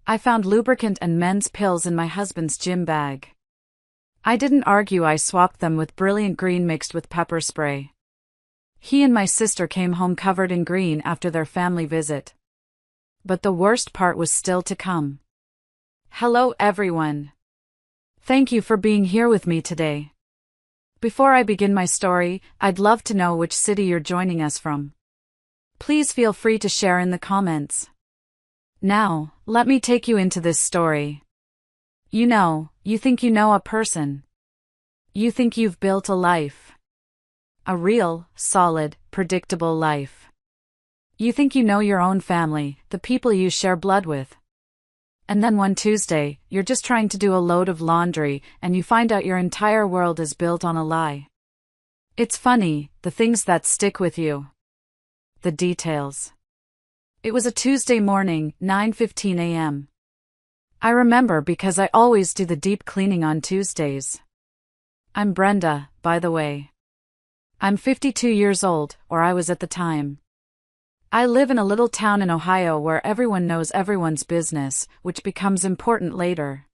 I found lubricant and men's pills in my husband's gym bag. I didn't argue. I swapped them with brilliant green mixed with pepper spray. He and my sister came home covered in green after their family visit. But the worst part was still to come. Hello everyone. Thank you for being here with me today. Before I begin my story, I'd love to know which city you're joining us from. Please feel free to share in the comments. Now, let me take you into this story. You think you know a person. You think you've built a life. A real, solid, predictable life. You think you know your own family, the people you share blood with. And then one Tuesday, you're just trying to do a load of laundry and you find out your entire world is built on a lie. It's funny, the things that stick with you. The details. It was a Tuesday morning, 9:15 a.m. I remember because I always do the deep cleaning on Tuesdays. I'm Brenda, by the way. I'm 52 years old, or I was at the time. I live in a little town in Ohio where everyone knows everyone's business, which becomes important later.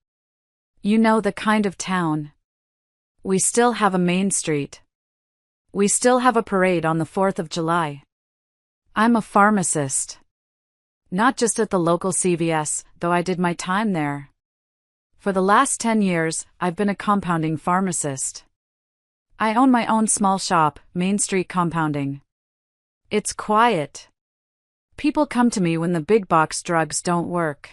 You know the kind of town. We still have a main street. We still have a parade on the 4th of July. I'm a pharmacist. Not just at the local CVS, though I did my time there. For the last 10 years, I've been a compounding pharmacist. I own my own small shop, Main Street Compounding. It's quiet. People come to me when the big box drugs don't work.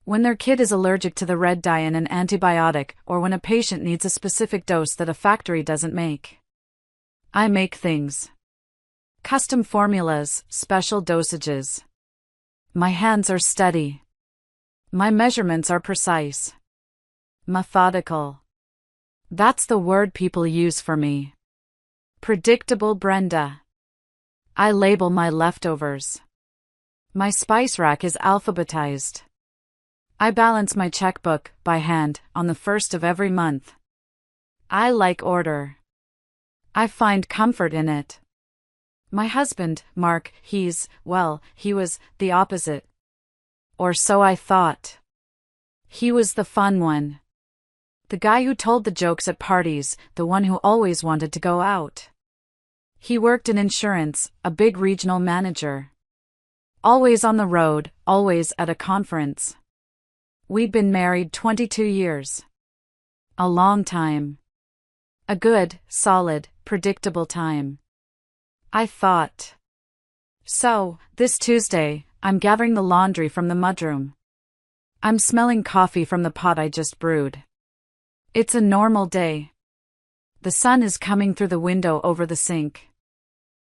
When their kid is allergic to the red dye in an antibiotic, or when a patient needs a specific dose that a factory doesn't make. I make things. Custom formulas, special dosages. My hands are steady. My measurements are precise. Methodical. That's the word people use for me. Predictable Brenda. I label my leftovers. My spice rack is alphabetized. I balance my checkbook, by hand, on the 1st of every month. I like order. I find comfort in it. My husband, Mark, he was the opposite. Or so I thought. He was the fun one. The guy who told the jokes at parties, the one who always wanted to go out. He worked in insurance, a big regional manager. Always on the road, always at a conference. We'd been married 22 years. A long time. A good, solid, predictable time. I thought. So, this Tuesday, I'm gathering the laundry from the mudroom. I'm smelling coffee from the pot I just brewed. It's a normal day. The sun is coming through the window over the sink.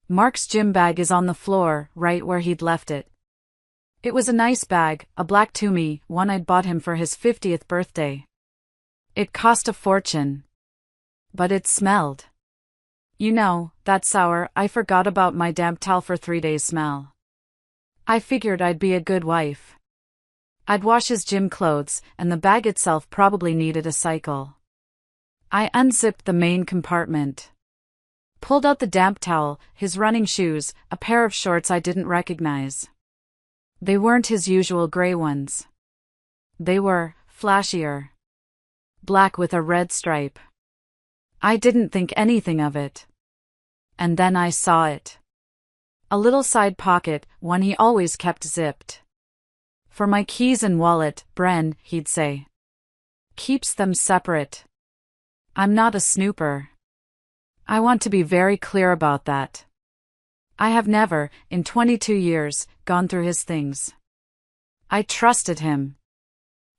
Mark's gym bag is on the floor, right where he'd left it. It was a nice bag, a black Tumi, one I'd bought him for his 50th birthday. It cost a fortune. But it smelled. You know, that sour, I forgot about my damp towel for 3 days smell. I figured I'd be a good wife. I'd wash his gym clothes, and the bag itself probably needed a cycle. I unzipped the main compartment. Pulled out the damp towel, his running shoes, a pair of shorts I didn't recognize. They weren't his usual gray ones. They were flashier. Black with a red stripe. I didn't think anything of it. And then I saw it. A little side pocket, one he always kept zipped. For my keys and wallet, Bren, he'd say. Keeps them separate. I'm not a snooper. I want to be very clear about that. I have never, in 22 years, gone through his things. I trusted him.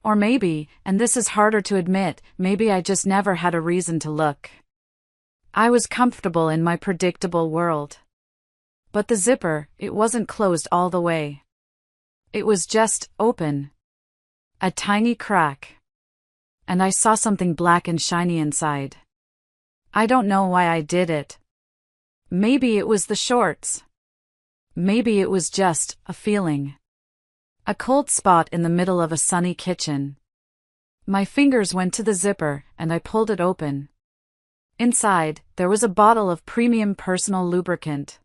Or maybe, and this is harder to admit, maybe I just never had a reason to look. I was comfortable in my predictable world. But the zipper, it wasn't closed all the way. It was just open. A tiny crack. And I saw something black and shiny inside. I don't know why I did it. Maybe it was the shorts. Maybe it was just a feeling. A cold spot in the middle of a sunny kitchen. My fingers went to the zipper, and I pulled it open. Inside, there was a bottle of premium personal lubricant.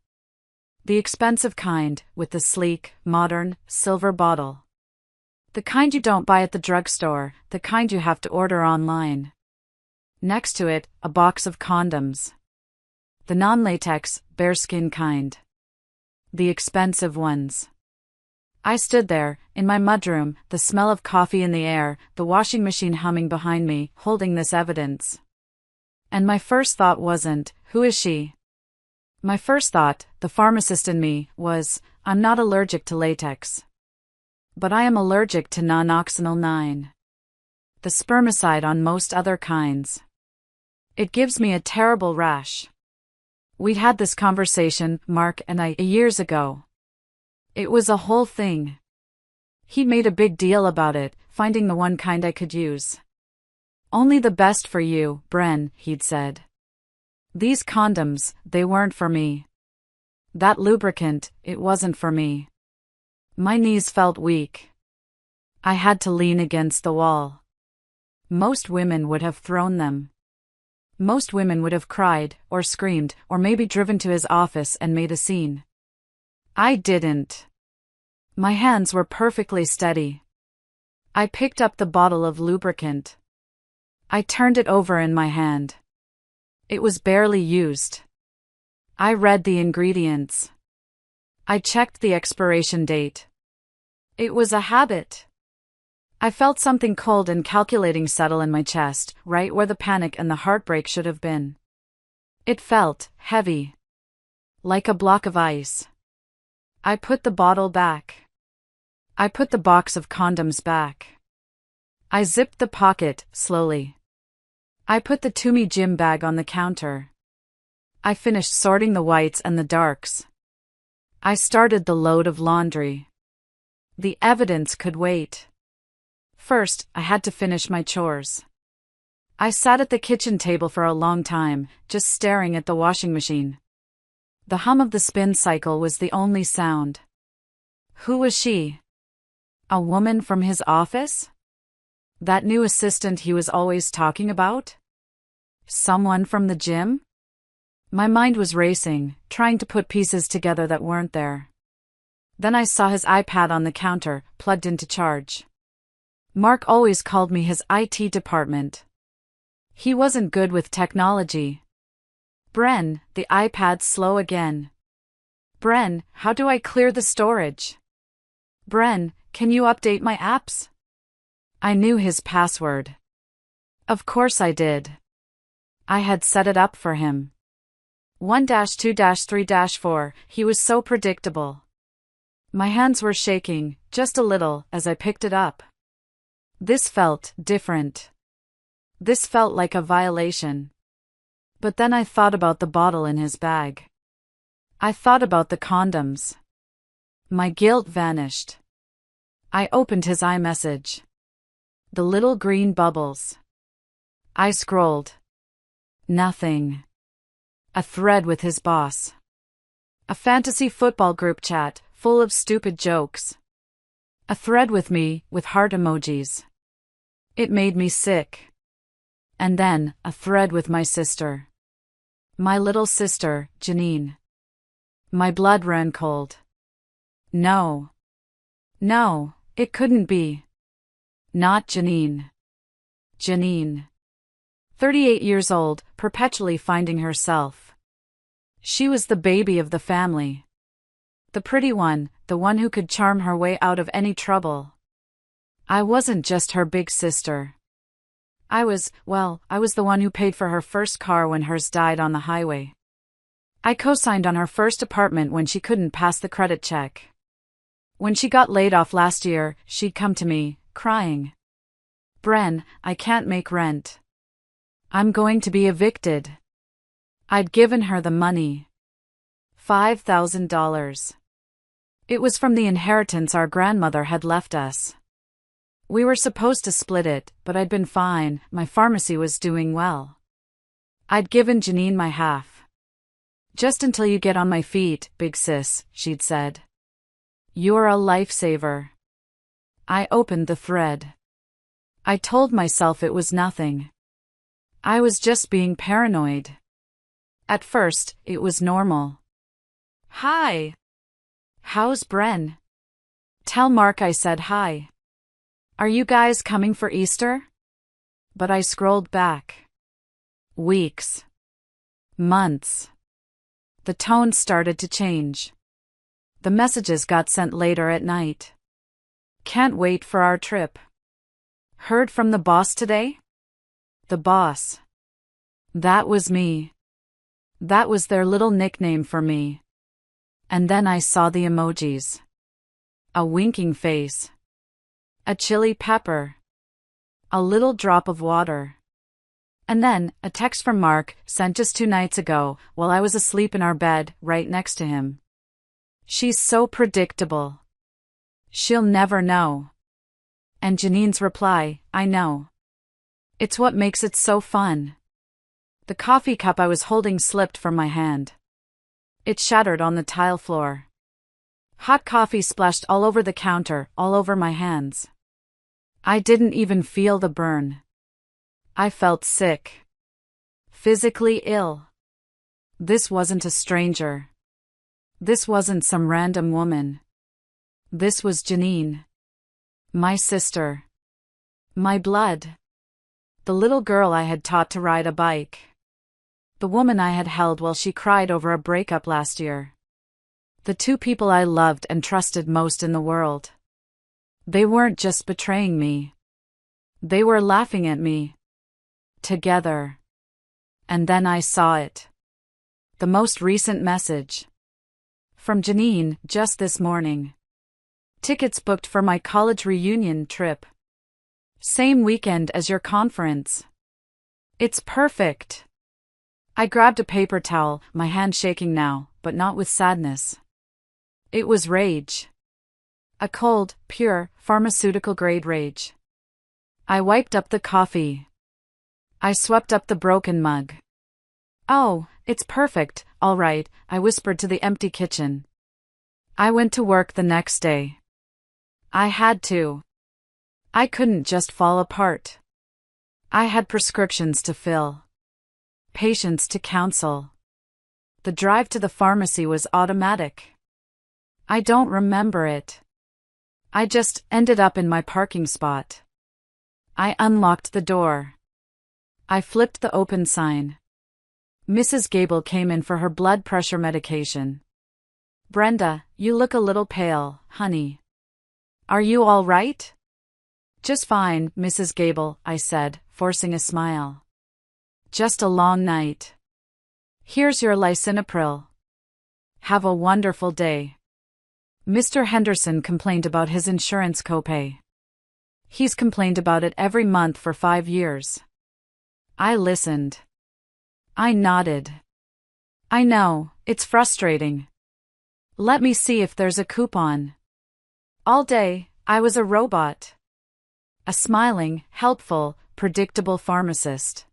The expensive kind, with the sleek, modern, silver bottle. The kind you don't buy at the drugstore, the kind you have to order online. Next to it, a box of condoms. The non-latex, bearskin kind. The expensive ones. I stood there, in my mudroom, the smell of coffee in the air, the washing machine humming behind me, holding this evidence. And my first thought wasn't, who is she? My first thought, the pharmacist in me, was, I'm not allergic to latex. But I am allergic to non-oxynol 9. The spermicide on most other kinds. It gives me a terrible rash. We'd had this conversation, Mark and I, years ago. It was a whole thing. He made a big deal about it, finding the one kind I could use. Only the best for you, Bren, he'd said. These condoms, they weren't for me. That lubricant, it wasn't for me. My knees felt weak. I had to lean against the wall. Most women would have thrown them. Most women would have cried, or screamed, or maybe driven to his office and made a scene. I didn't. My hands were perfectly steady. I picked up the bottle of lubricant. I turned it over in my hand. It was barely used. I read the ingredients. I checked the expiration date. It was a habit. I felt something cold and calculating settle in my chest, right where the panic and the heartbreak should have been. It felt heavy. Like a block of ice. I put the bottle back. I put the box of condoms back. I zipped the pocket, slowly. I put the Tumi gym bag on the counter. I finished sorting the whites and the darks. I started the load of laundry. The evidence could wait. First, I had to finish my chores. I sat at the kitchen table for a long time, just staring at the washing machine. The hum of the spin cycle was the only sound. Who was she? A woman from his office? That new assistant he was always talking about? Someone from the gym? My mind was racing, trying to put pieces together that weren't there. Then I saw his iPad on the counter, plugged into charge. Mark always called me his IT department. He wasn't good with technology. Bren, the iPad's slow again. Bren, how do I clear the storage? Bren, can you update my apps? I knew his password. Of course I did. I had set it up for him. 1-2-3-4, he was so predictable. My hands were shaking, just a little, as I picked it up. This felt different. This felt like a violation. But then I thought about the bottle in his bag. I thought about the condoms. My guilt vanished. I opened his iMessage. The little green bubbles. I scrolled. Nothing. A thread with his boss. A fantasy football group chat, full of stupid jokes. A thread with me, with heart emojis. It made me sick. And then, a thread with my sister. My little sister, Janine. My blood ran cold. No. No, it couldn't be. Not Janine. Janine. 38 years old, perpetually finding herself. She was the baby of the family. The pretty one, the one who could charm her way out of any trouble. I wasn't just her big sister. I was the one who paid for her first car when hers died on the highway. I co-signed on her first apartment when she couldn't pass the credit check. When she got laid off last year, she'd come to me, crying. Bren, I can't make rent. I'm going to be evicted. I'd given her the money. $5,000. It was from the inheritance our grandmother had left us. We were supposed to split it, but I'd been fine, my pharmacy was doing well. I'd given Janine my half. Just until you get on my feet, big sis, she'd said. You're a lifesaver. I opened the thread. I told myself it was nothing. I was just being paranoid. At first, it was normal. Hi. How's Bren? Tell Mark I said hi. Are you guys coming for Easter? But I scrolled back. Weeks. Months. The tone started to change. The messages got sent later at night. Can't wait for our trip. Heard from the boss today? The boss. That was me. That was their little nickname for me. And then I saw the emojis. A winking face. A chili pepper. A little drop of water. And then, a text from Mark, sent just 2 nights ago, while I was asleep in our bed, right next to him. She's so predictable. She'll never know. And Janine's reply, I know. It's what makes it so fun. The coffee cup I was holding slipped from my hand. It shattered on the tile floor. Hot coffee splashed all over the counter, all over my hands. I didn't even feel the burn. I felt sick. Physically ill. This wasn't a stranger. This wasn't some random woman. This was Janine. My sister. My blood. The little girl I had taught to ride a bike. The woman I had held while she cried over a breakup last year. The 2 people I loved and trusted most in the world. They weren't just betraying me. They were laughing at me. Together. And then I saw it. The most recent message. From Janine, just this morning. Tickets booked for my college reunion trip. Same weekend as your conference. It's perfect. I grabbed a paper towel, my hand shaking now, but not with sadness. It was rage. A cold, pure, pharmaceutical-grade rage. I wiped up the coffee. I swept up the broken mug. Oh, it's perfect, all right, I whispered to the empty kitchen. I went to work the next day. I had to. I couldn't just fall apart. I had prescriptions to fill. Patients to counsel. The drive to the pharmacy was automatic. I don't remember it. I just ended up in my parking spot. I unlocked the door. I flipped the open sign. Mrs. Gable came in for her blood pressure medication. Brenda, you look a little pale, honey. Are you all right? Just fine, Mrs. Gable, I said, forcing a smile. Just a long night. Here's your lisinopril. Have a wonderful day. Mr. Henderson complained about his insurance copay. He's complained about it every month for 5 years. I listened. I nodded. I know, it's frustrating. Let me see if there's a coupon. All day, I was a robot. A smiling, helpful, predictable pharmacist.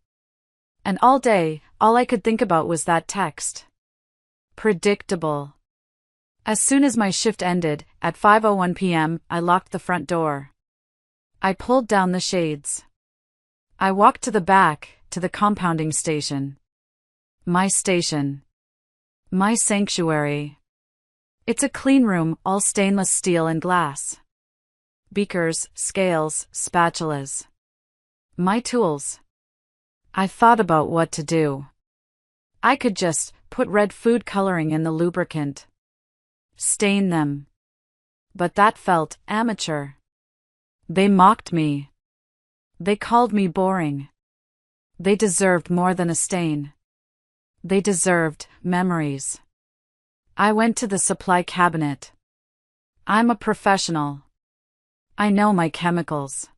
And all day, all I could think about was that text. Predictable. As soon as my shift ended, at 5:01 p.m., I locked the front door. I pulled down the shades. I walked to the back, to the compounding station. My station. My sanctuary. It's a clean room, all stainless steel and glass. Beakers, scales, spatulas. My tools. I thought about what to do. I could just put red food coloring in the lubricant. Stain them. But that felt amateur. They mocked me. They called me boring. They deserved more than a stain. They deserved memories. I went to the supply cabinet. I'm a professional. I know my chemicals.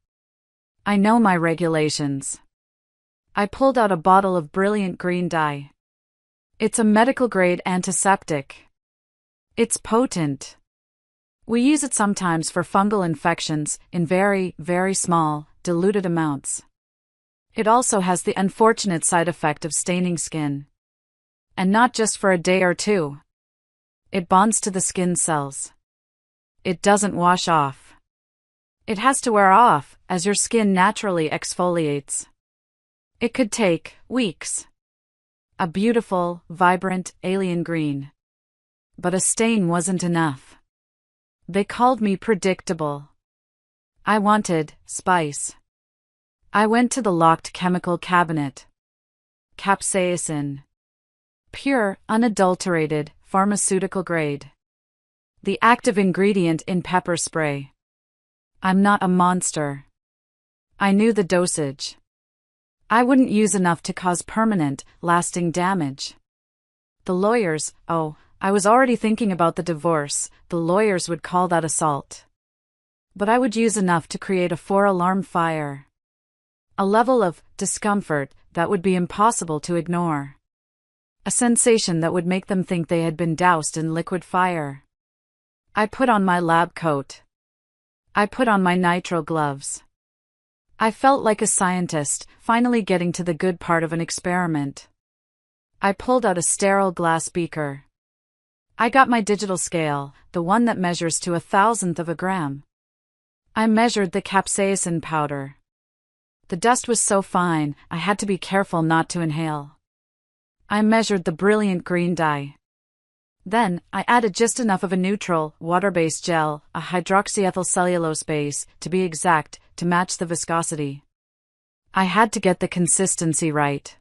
I know my regulations. I pulled out a bottle of brilliant green dye. It's a medical-grade antiseptic. It's potent. We use it sometimes for fungal infections in very, very small, diluted amounts. It also has the unfortunate side effect of staining skin. And not just for a day or two. It bonds to the skin cells. It doesn't wash off. It has to wear off, as your skin naturally exfoliates. It could take weeks. A beautiful, vibrant, alien green. But a stain wasn't enough. They called me predictable. I wanted spice. I went to the locked chemical cabinet. Capsaicin. Pure, unadulterated, pharmaceutical grade. The active ingredient in pepper spray. I'm not a monster. I knew the dosage. I wouldn't use enough to cause permanent, lasting damage. The lawyers, oh, I was already thinking about the divorce, the lawyers would call that assault. But I would use enough to create a 4-alarm fire. A level of discomfort that would be impossible to ignore. A sensation that would make them think they had been doused in liquid fire. I put on my lab coat. I put on my nitrile gloves. I felt like a scientist, finally getting to the good part of an experiment. I pulled out a sterile glass beaker. I got my digital scale, the one that measures to 1,000th of a gram. I measured the capsaicin powder. The dust was so fine, I had to be careful not to inhale. I measured the brilliant green dye. Then, I added just enough of a neutral, water-based gel, a hydroxyethyl cellulose base, to be exact, to match the viscosity. I had to get the consistency right.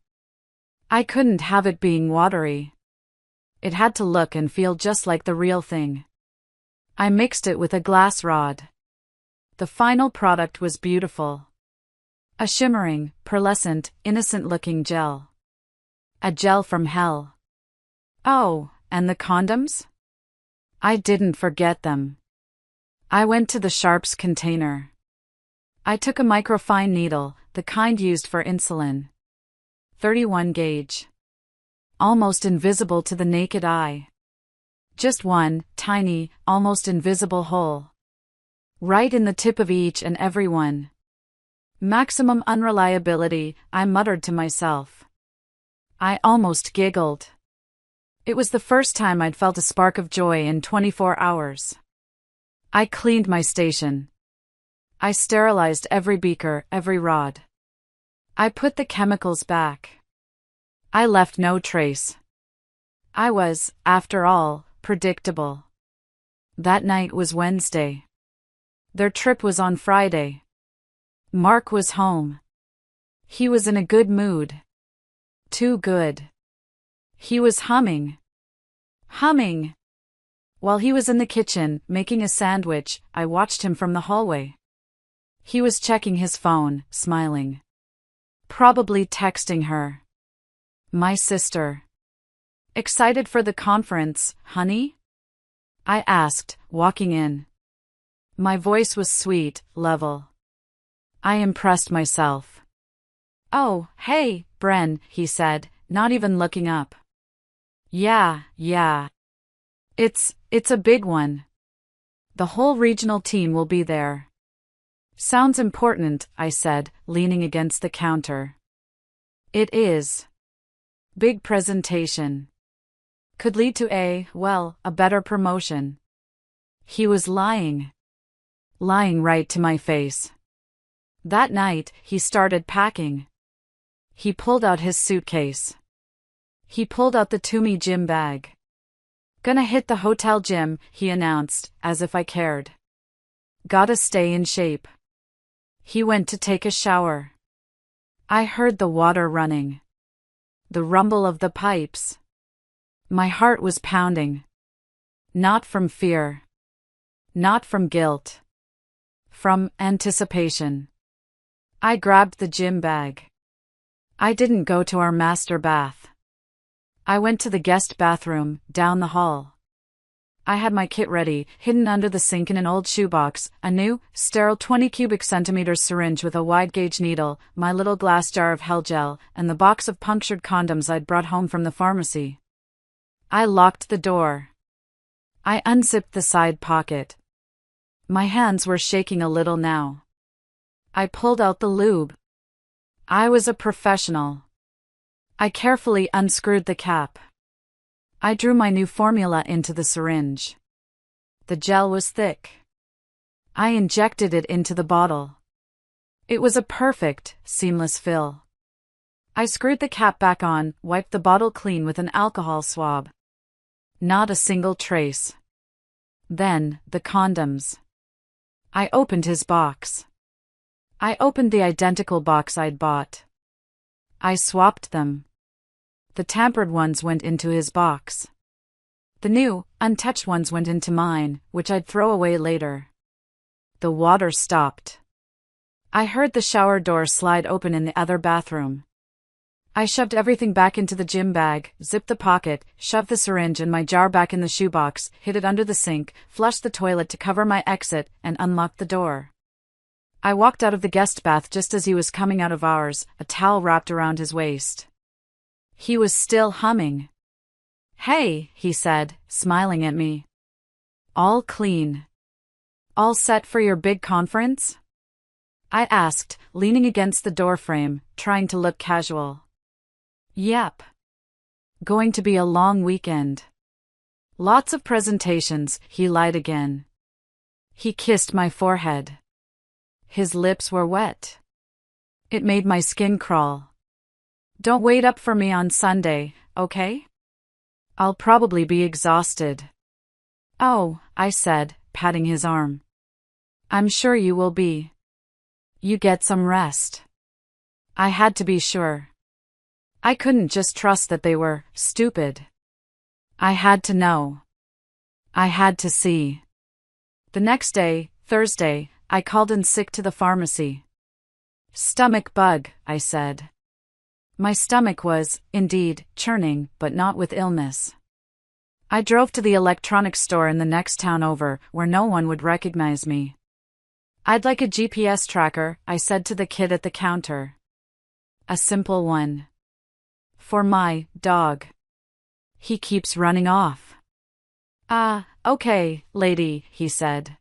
I couldn't have it being watery. It had to look and feel just like the real thing. I mixed it with a glass rod. The final product was beautiful. A shimmering, pearlescent, innocent-looking gel. A gel from hell. Oh, and the condoms? I didn't forget them. I went to the Sharps container. I took a microfine needle, the kind used for insulin. 31 gauge. Almost invisible to the naked eye. Just one, tiny, almost invisible hole. Right in the tip of each and every one. Maximum unreliability, I muttered to myself. I almost giggled. It was the first time I'd felt a spark of joy in 24 hours. I cleaned my station. I sterilized every beaker, every rod. I put the chemicals back. I left no trace. I was, after all, predictable. That night was Wednesday. Their trip was on Friday. Mark was home. He was in a good mood. Too good. He was humming. Humming. While he was in the kitchen, making a sandwich, I watched him from the hallway. He was checking his phone, smiling. Probably texting her. My sister. Excited for the conference, honey? I asked, walking in. My voice was sweet, level. I impressed myself. Oh, hey, Bren, he said, not even looking up. Yeah. It's a big one. The whole regional team will be there. Sounds important, I said, leaning against the counter. It is. Big presentation. Could lead to a better promotion. He was lying. Lying right to my face. That night, he started packing. He pulled out his suitcase. He pulled out the Tumi gym bag. Gonna hit the hotel gym, he announced, as if I cared. Gotta stay in shape. He went to take a shower. I heard the water running. The rumble of the pipes. My heart was pounding. Not from fear. Not from guilt. From anticipation. I grabbed the gym bag. I didn't go to our master bath. I went to the guest bathroom, down the hall. I had my kit ready, hidden under the sink in an old shoebox, a new, sterile 20 cubic centimeters syringe with a wide-gauge needle, my little glass jar of hell gel, and the box of punctured condoms I'd brought home from the pharmacy. I locked the door. I unzipped the side pocket. My hands were shaking a little now. I pulled out the lube. I was a professional. I carefully unscrewed the cap. I drew my new formula into the syringe. The gel was thick. I injected it into the bottle. It was a perfect, seamless fill. I screwed the cap back on, wiped the bottle clean with an alcohol swab. Not a single trace. Then, the condoms. I opened his box. I opened the identical box I'd bought. I swapped them. The tampered ones went into his box. The new, untouched ones went into mine, which I'd throw away later. The water stopped. I heard the shower door slide open in the other bathroom. I shoved everything back into the gym bag, zipped the pocket, shoved the syringe and my jar back in the shoebox, hid it under the sink, flushed the toilet to cover my exit, and unlocked the door. I walked out of the guest bath just as he was coming out of ours, a towel wrapped around his waist. He was still humming. "Hey," he said, smiling at me. "All clean. All set for your big conference?" I asked, leaning against the doorframe, trying to look casual. "Yep. Going to be a long weekend. Lots of presentations," he lied again. He kissed my forehead. His lips were wet. It made my skin crawl. "Don't wait up for me on Sunday, okay? I'll probably be exhausted." "Oh," I said, patting his arm. "I'm sure you will be. You get some rest." I had to be sure. I couldn't just trust that they were stupid. I had to know. I had to see. The next day, Thursday, I called in sick to the pharmacy. "Stomach bug," I said. My stomach was, indeed, churning, but not with illness. I drove to the electronics store in the next town over, where no one would recognize me. "I'd like a GPS tracker," I said to the kid at the counter. "A simple one. For my dog. He keeps running off." Okay, lady," he said.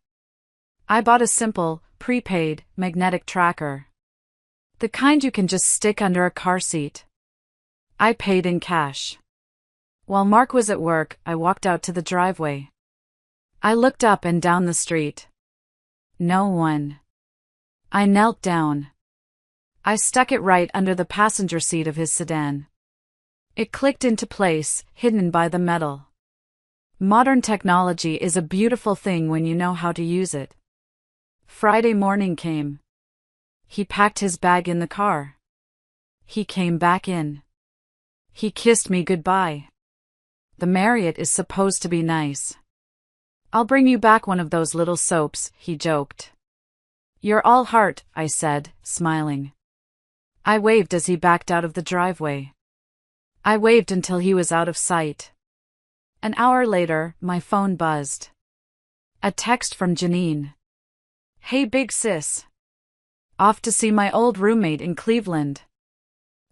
I bought a simple, prepaid, magnetic tracker. The kind you can just stick under a car seat. I paid in cash. While Mark was at work, I walked out to the driveway. I looked up and down the street. No one. I knelt down. I stuck it right under the passenger seat of his sedan. It clicked into place, hidden by the metal. Modern technology is a beautiful thing when you know how to use it. Friday morning came. He packed his bag in the car. He came back in. He kissed me goodbye. The Marriott is supposed to be nice. "I'll bring you back one of those little soaps," he joked. "You're all heart," I said, smiling. I waved as he backed out of the driveway. I waved until he was out of sight. An hour later, my phone buzzed. A text from Janine. "Hey big sis. Off to see my old roommate in Cleveland.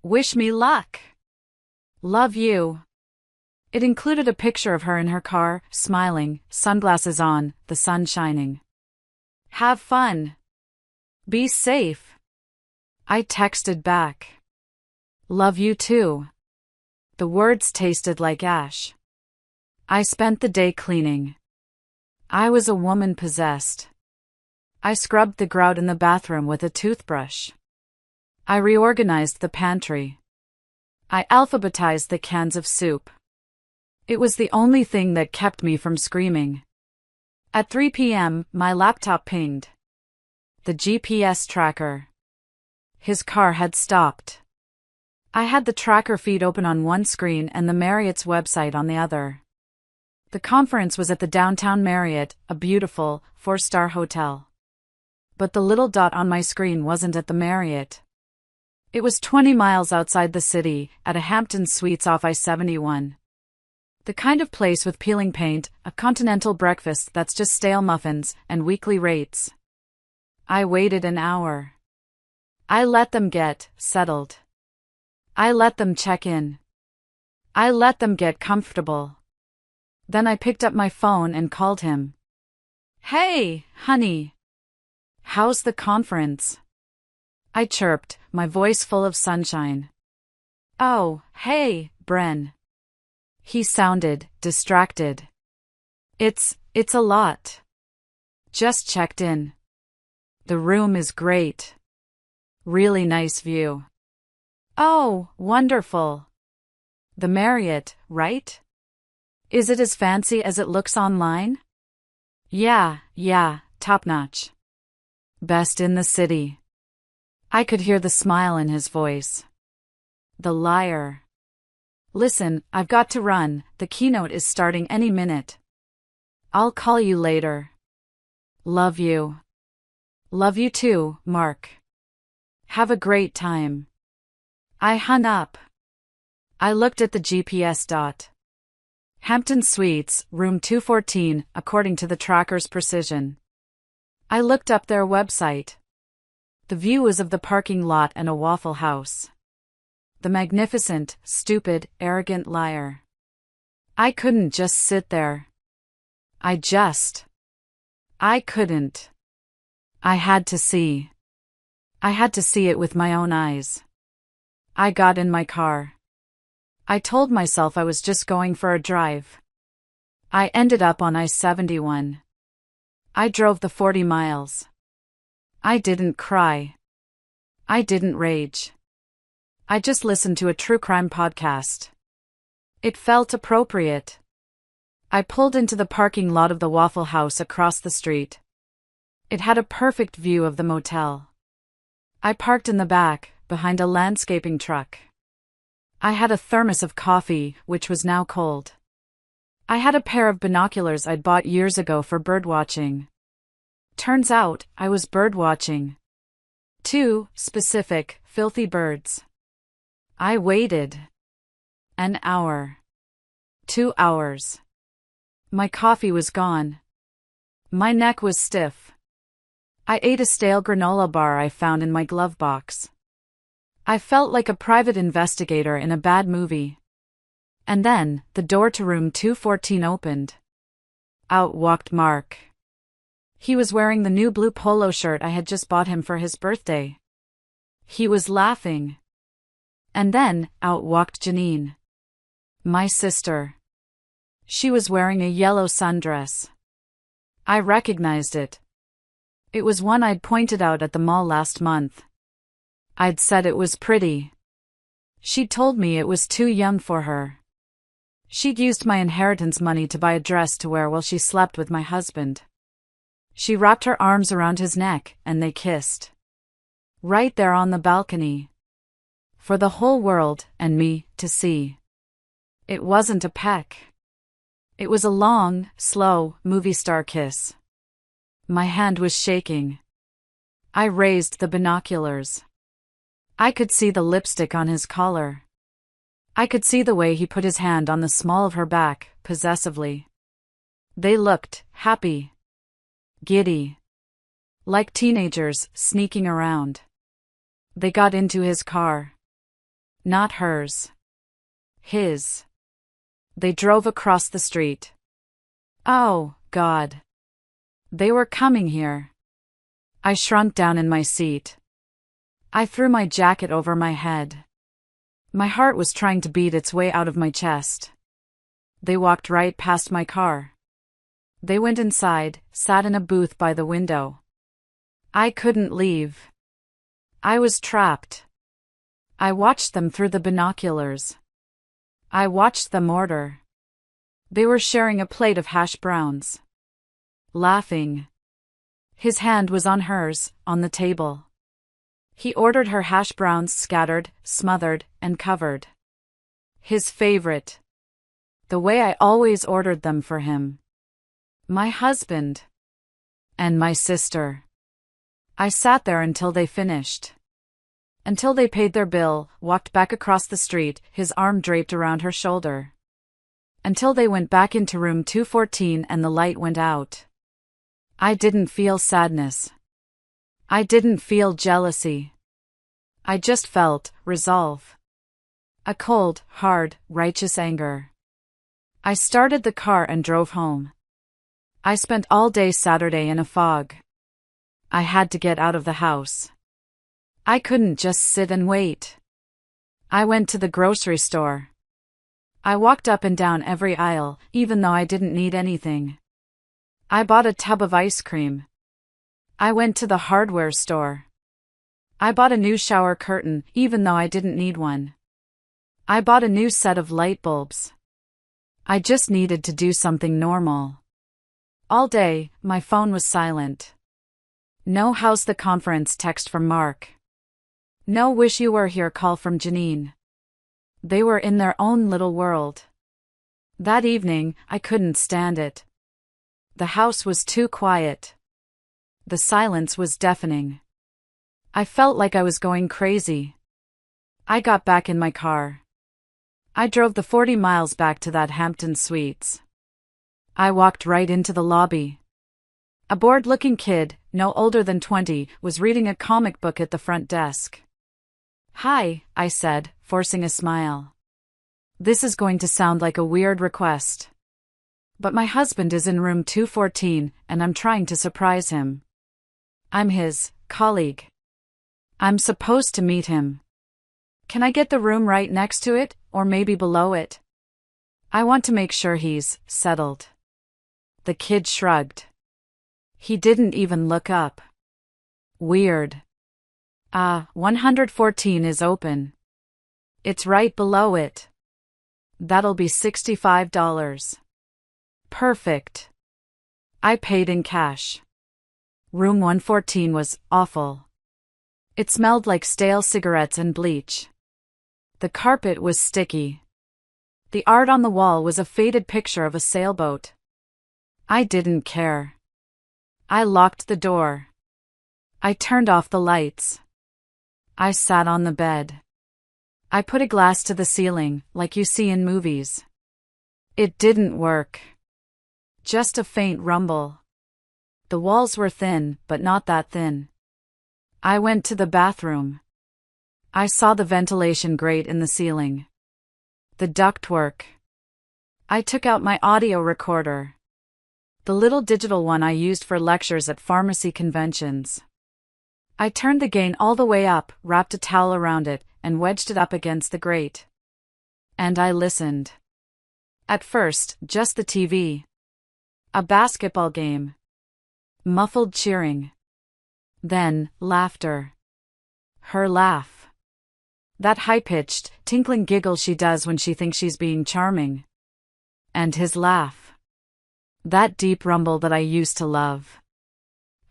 Wish me luck. Love you." It included a picture of her in her car, smiling, sunglasses on, the sun shining. "Have fun. Be safe." I texted back. "Love you too." The words tasted like ash. I spent the day cleaning. I was a woman possessed. I scrubbed the grout in the bathroom with a toothbrush. I reorganized the pantry. I alphabetized the cans of soup. It was the only thing that kept me from screaming. At 3 p.m., my laptop pinged. The GPS tracker. His car had stopped. I had the tracker feed open on one screen and the Marriott's website on the other. The conference was at the downtown Marriott, a beautiful, 4-star hotel. But the little dot on my screen wasn't at the Marriott. It was 20 miles outside the city, at a Hampton Suites off I-71. The kind of place with peeling paint, a continental breakfast that's just stale muffins, and weekly rates. I waited an hour. I let them get settled. I let them check in. I let them get comfortable. Then I picked up my phone and called him. "Hey, honey. How's the conference?" I chirped, my voice full of sunshine. "Oh, hey, Bren." He sounded distracted. It's a lot. Just checked in. The room is great. Really nice view. Oh, wonderful. The Marriott, right? Is it as fancy as it looks online? Yeah, top notch. Best in the city. I could hear the smile in his voice. The liar. Listen, I've got to run, the keynote is starting any minute. I'll call you later. Love you. Love you too, Mark. Have a great time. I hung up. I looked at the GPS dot. Hampton Suites, room 214, according to the tracker's precision. I looked up their website. The view was of the parking lot and a Waffle House. The magnificent, stupid, arrogant liar. I couldn't just sit there. I couldn't. I had to see. I had to see it with my own eyes. I got in my car. I told myself I was just going for a drive. I ended up on I-71. I drove the 40 miles. I didn't cry. I didn't rage. I just listened to a true crime podcast. It felt appropriate. I pulled into the parking lot of the Waffle House across the street. It had a perfect view of the motel. I parked in the back, behind a landscaping truck. I had a thermos of coffee, which was now cold. I had a pair of binoculars I'd bought years ago for birdwatching. Turns out, I was birdwatching. 2 specific, filthy birds. I waited. An hour. 2 hours. My coffee was gone. My neck was stiff. I ate a stale granola bar I found in my glove box. I felt like a private investigator in a bad movie. And then, the door to room 214 opened. Out walked Mark. He was wearing the new blue polo shirt I had just bought him for his birthday. He was laughing. And then, out walked Janine. My sister. She was wearing a yellow sundress. I recognized it. It was one I'd pointed out at the mall last month. I'd said it was pretty. She'd told me it was too young for her. She'd used my inheritance money to buy a dress to wear while she slept with my husband. She wrapped her arms around his neck, and they kissed. Right there on the balcony. For the whole world, and me, to see. It wasn't a peck. It was a long, slow, movie star kiss. My hand was shaking. I raised the binoculars. I could see the lipstick on his collar. I could see the way he put his hand on the small of her back, possessively. They looked happy. Giddy. Like teenagers, sneaking around. They got into his car. Not hers. His. They drove across the street. Oh, God. They were coming here. I shrunk down in my seat. I threw my jacket over my head. My heart was trying to beat its way out of my chest. They walked right past my car. They went inside, sat in a booth by the window. I couldn't leave. I was trapped. I watched them through the binoculars. I watched them order. They were sharing a plate of hash browns. Laughing. His hand was on hers, on the table. He ordered her hash browns scattered, smothered, and covered. His favorite. The way I always ordered them for him. My husband. And my sister. I sat there until they finished. Until they paid their bill, walked back across the street, his arm draped around her shoulder. Until they went back into room 214 and the light went out. I didn't feel sadness. I didn't feel jealousy. I just felt resolve. A cold, hard, righteous anger. I started the car and drove home. I spent all day Saturday in a fog. I had to get out of the house. I couldn't just sit and wait. I went to the grocery store. I walked up and down every aisle, even though I didn't need anything. I bought a tub of ice cream. I went to the hardware store. I bought a new shower curtain, even though I didn't need one. I bought a new set of light bulbs. I just needed to do something normal. All day, my phone was silent. No how's the conference text from Mark. No wish you were here call from Janine. They were in their own little world. That evening, I couldn't stand it. The house was too quiet. The silence was deafening. I felt like I was going crazy. I got back in my car. I drove the 40 miles back to that Hampton Suites. I walked right into the lobby. A bored-looking kid, no older than 20, was reading a comic book at the front desk. "Hi," I said, forcing a smile. This is going to sound like a weird request. But my husband is in room 214, and I'm trying to surprise him. I'm his colleague. I'm supposed to meet him. Can I get the room right next to it, or maybe below it? I want to make sure he's settled. The kid shrugged. He didn't even look up. Weird. 114 is open. It's right below it. That'll be $65. Perfect. I paid in cash. Room 114 was awful. It smelled like stale cigarettes and bleach. The carpet was sticky. The art on the wall was a faded picture of a sailboat. I didn't care. I locked the door. I turned off the lights. I sat on the bed. I put a glass to the ceiling, like you see in movies. It didn't work. Just a faint rumble. The walls were thin, but not that thin. I went to the bathroom. I saw the ventilation grate in the ceiling. The ductwork. I took out my audio recorder. The little digital one I used for lectures at pharmacy conventions. I turned the gain all the way up, wrapped a towel around it, and wedged it up against the grate. And I listened. At first, just the TV. A basketball game. Muffled cheering. Then, laughter. Her laugh. That high-pitched, tinkling giggle she does when she thinks she's being charming. And his laugh. That deep rumble that I used to love.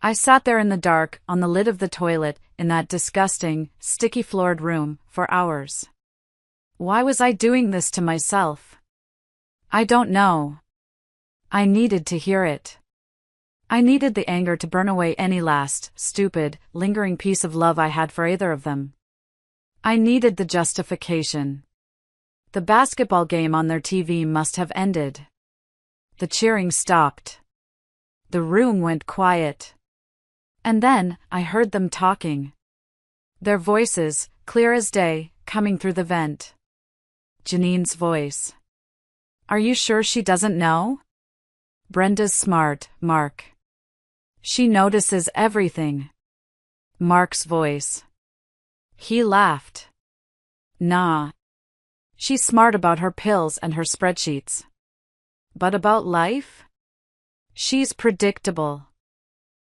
I sat there in the dark, on the lid of the toilet, in that disgusting, sticky-floored room, for hours. Why was I doing this to myself? I don't know. I needed to hear it. I needed the anger to burn away any last, stupid, lingering piece of love I had for either of them. I needed the justification. The basketball game on their TV must have ended. The cheering stopped. The room went quiet. And then, I heard them talking. Their voices, clear as day, coming through the vent. Janine's voice. "Are you sure she doesn't know?" "Brenda's smart, Mark. She notices everything." Mark's voice. He laughed. "Nah. She's smart about her pills and her spreadsheets. But about life? She's predictable.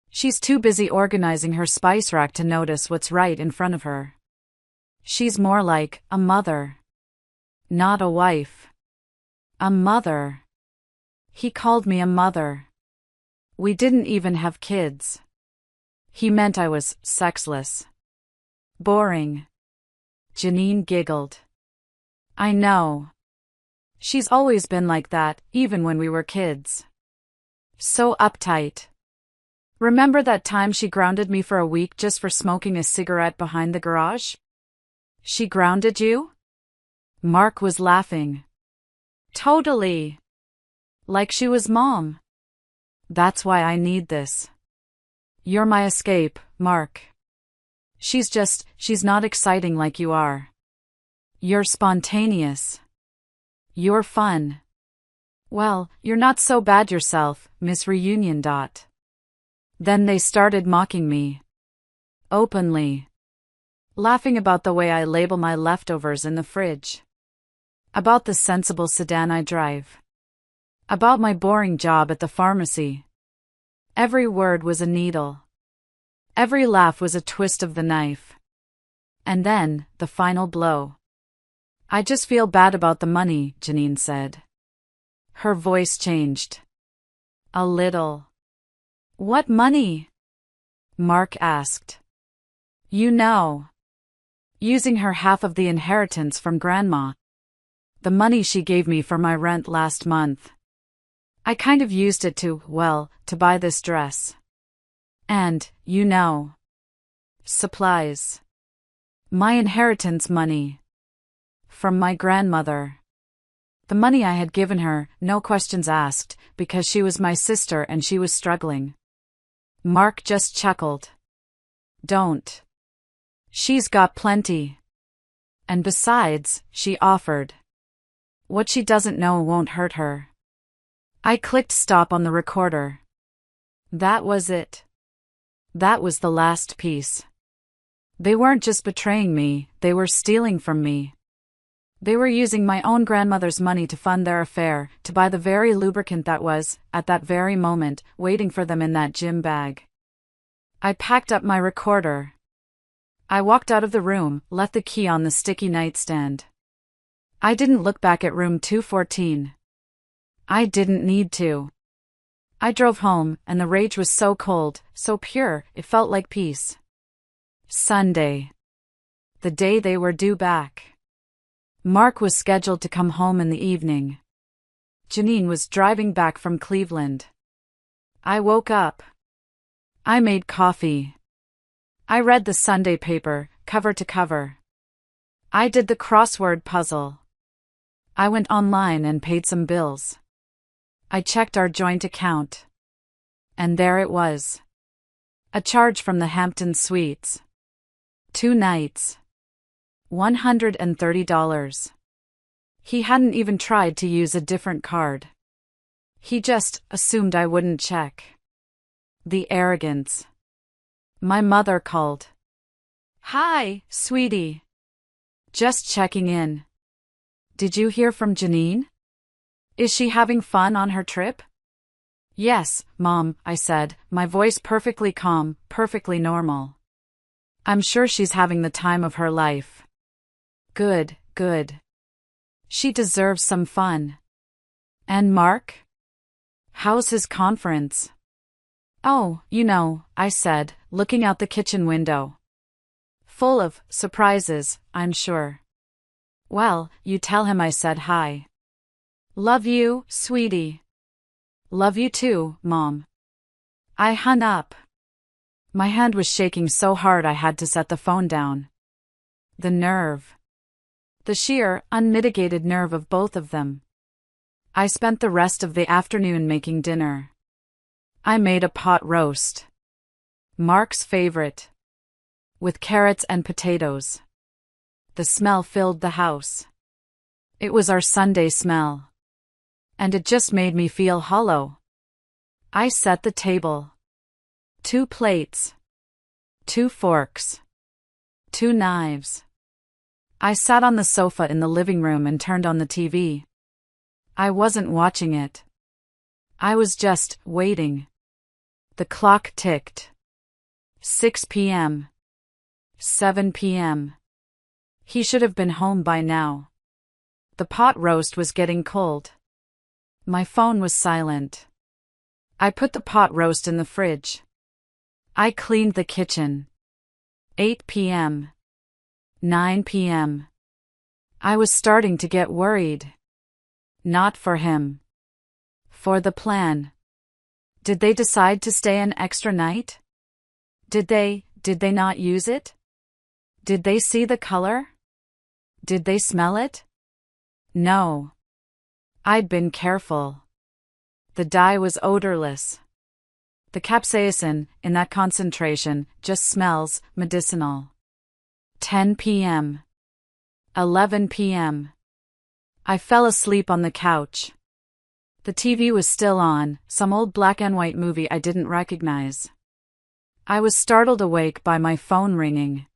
She's too busy organizing her spice rack to notice what's right in front of her. She's more like a mother. Not a wife. A mother." He called me a mother. We didn't even have kids. He meant I was sexless. Boring. Janine giggled. "I know. She's always been like that, even when we were kids. So uptight. Remember that time she grounded me for a week just for smoking a cigarette behind the garage?" "She grounded you?" Mark was laughing. "Totally. Like she was Mom. That's why I need this. You're my escape, Mark. She's not exciting like you are. You're spontaneous. You're fun. Well, you're not so bad yourself, Miss Reunion. Then they started mocking me. Openly. Laughing about the way I label my leftovers in the fridge. About the sensible sedan I drive. About my boring job at the pharmacy. Every word was a needle. Every laugh was a twist of the knife. And then, the final blow. "I just feel bad about the money," Janine said. Her voice changed. A little. "What money?" Mark asked. You know. Using her half of the inheritance from Grandma. The money she gave me for my rent last month. I kind of used it to buy this dress. And, you know. Supplies. My inheritance money. From my grandmother. The money I had given her, no questions asked, because she was my sister and she was struggling. Mark just chuckled. Don't. She's got plenty. And besides, she offered. What she doesn't know won't hurt her. I clicked stop on the recorder. That was it. That was the last piece. They weren't just betraying me, they were stealing from me. They were using my own grandmother's money to fund their affair, to buy the very lubricant that was, at that very moment, waiting for them in that gym bag. I packed up my recorder. I walked out of the room, left the key on the sticky nightstand. I didn't look back at room 214. I didn't need to. I drove home, and the rage was so cold, so pure, it felt like peace. Sunday. The day they were due back. Mark was scheduled to come home in the evening. Janine was driving back from Cleveland. I woke up. I made coffee. I read the Sunday paper, cover to cover. I did the crossword puzzle. I went online and paid some bills. I checked our joint account. And there it was. A charge from the Hampton Suites. 2 nights. $130. He hadn't even tried to use a different card. He just assumed I wouldn't check. The arrogance. My mother called. Hi, sweetie. Just checking in. Did you hear from Janine? Is she having fun on her trip? Yes, Mom, I said, my voice perfectly calm, perfectly normal. I'm sure she's having the time of her life. Good, good. She deserves some fun. And Mark? How's his conference? Oh, you know, I said, looking out the kitchen window. Full of surprises, I'm sure. Well, you tell him I said hi. Love you, sweetie. Love you too, Mom. I hung up. My hand was shaking so hard I had to set the phone down. The nerve. The sheer, unmitigated nerve of both of them. I spent the rest of the afternoon making dinner. I made a pot roast. Mark's favorite. With carrots and potatoes. The smell filled the house. It was our Sunday smell. And it just made me feel hollow. I set the table. 2 plates. 2 forks. 2 knives. I sat on the sofa in the living room and turned on the TV. I wasn't watching it. I was just waiting. The clock ticked. 6 p.m. 7 p.m. He should have been home by now. The pot roast was getting cold. My phone was silent. I put the pot roast in the fridge. I cleaned the kitchen. 8 p.m. 9 p.m. I was starting to get worried. Not for him. For the plan. Did they decide to stay an extra night? Did they not use it? Did they see the color? Did they smell it? No. I'd been careful. The dye was odorless. The capsaicin, in that concentration, just smells medicinal. 10 p.m. 11 p.m. I fell asleep on the couch. The TV was still on, some old black and white movie I didn't recognize. I was startled awake by my phone ringing.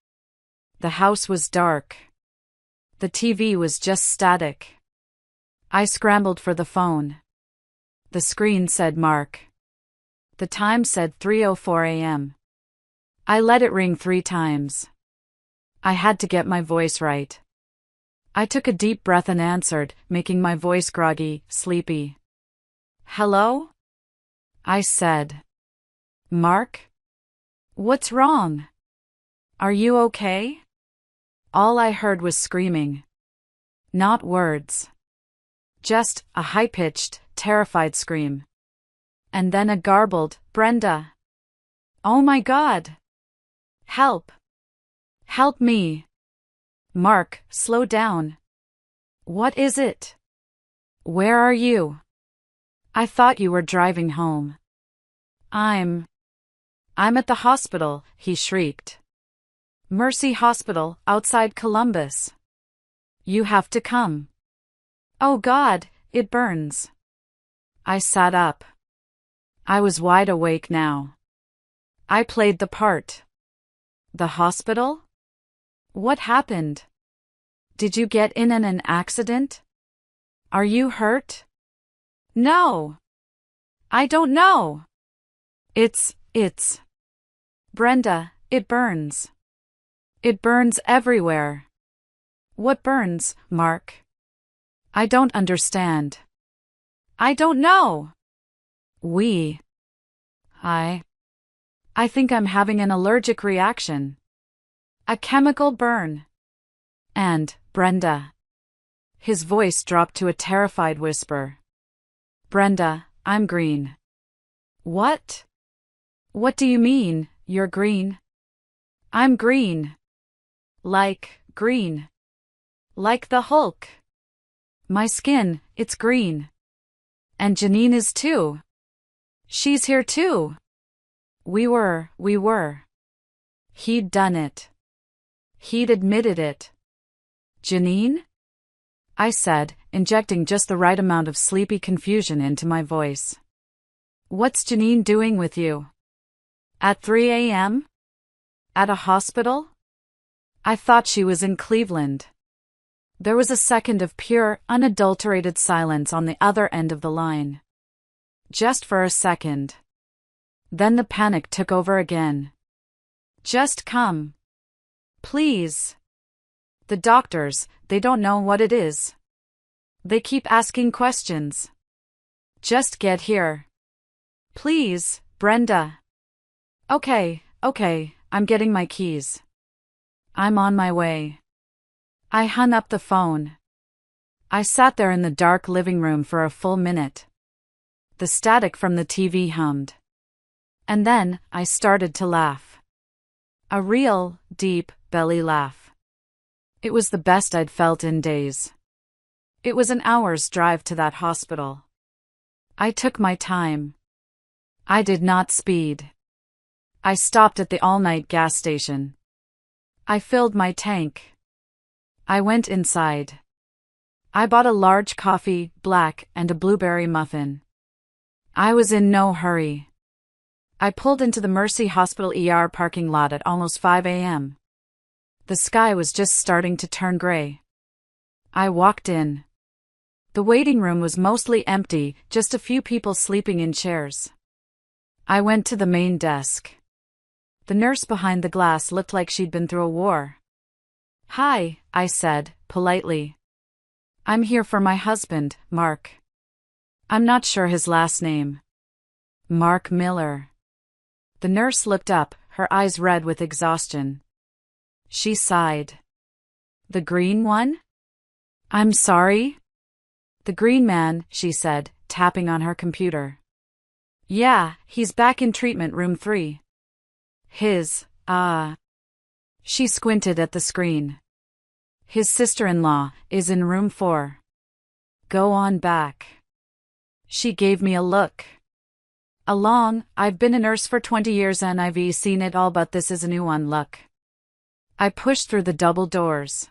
The house was dark. The TV was just static. I scrambled for the phone. The screen said Mark. The time said 3:04 a.m. I let it ring 3 times. I had to get my voice right. I took a deep breath and answered, making my voice groggy, sleepy. Hello? I said. Mark? What's wrong? Are you okay? All I heard was screaming. Not words. Just a high-pitched, terrified scream. And then a garbled, "Brenda! Oh my God! Help! Help me! Mark, slow down. What is it? Where are you? I thought you were driving home." I'm at the hospital," he shrieked. "Mercy Hospital, outside Columbus. You have to come." "Oh God, it burns." I sat up. I was wide awake now. I played the part. The hospital? What happened? Did you get in an accident? Are you hurt? No. I don't know. It's. Brenda, it burns. It burns everywhere. What burns, Mark? I don't understand. I don't know. I think I'm having an allergic reaction. A chemical burn. And, Brenda. His voice dropped to a terrified whisper. Brenda, I'm green. What? What do you mean, you're green? I'm green. Like, green. Like the Hulk. My skin, it's green. And Janine is too. She's here too. We were. He'd done it. He'd admitted it. Janine? I said, injecting just the right amount of sleepy confusion into my voice. What's Janine doing with you? At 3 a.m.? At a hospital? I thought she was in Cleveland. There was a second of pure, unadulterated silence on the other end of the line. Just for a second. Then the panic took over again. Just come. Please. The doctors, they don't know what it is. They keep asking questions. Just get here. Please, Brenda. Okay, I'm getting my keys. I'm on my way. I hung up the phone. I sat there in the dark living room for a full minute. The static from the TV hummed. And then, I started to laugh. A real, deep, belly laugh. It was the best I'd felt in days. It was an hour's drive to that hospital. I took my time. I did not speed. I stopped at the all-night gas station. I filled my tank. I went inside. I bought a large coffee, black, and a blueberry muffin. I was in no hurry. I pulled into the Mercy Hospital ER parking lot at almost 5 a.m. The sky was just starting to turn gray. I walked in. The waiting room was mostly empty, just a few people sleeping in chairs. I went to the main desk. The nurse behind the glass looked like she'd been through a war. "Hi," I said, politely. "I'm here for my husband, Mark. I'm not sure his last name." "Mark Miller." The nurse looked up, her eyes red with exhaustion. She sighed. "The green one?" "I'm sorry?" "The green man," she said, tapping on her computer. "Yeah, he's back in treatment room 3. She squinted at the screen. "His sister-in-law is in room 4. Go on back." She gave me a look. "I've been a nurse for 20 years and I've seen it all, but this is a new one, look." I pushed through the double doors.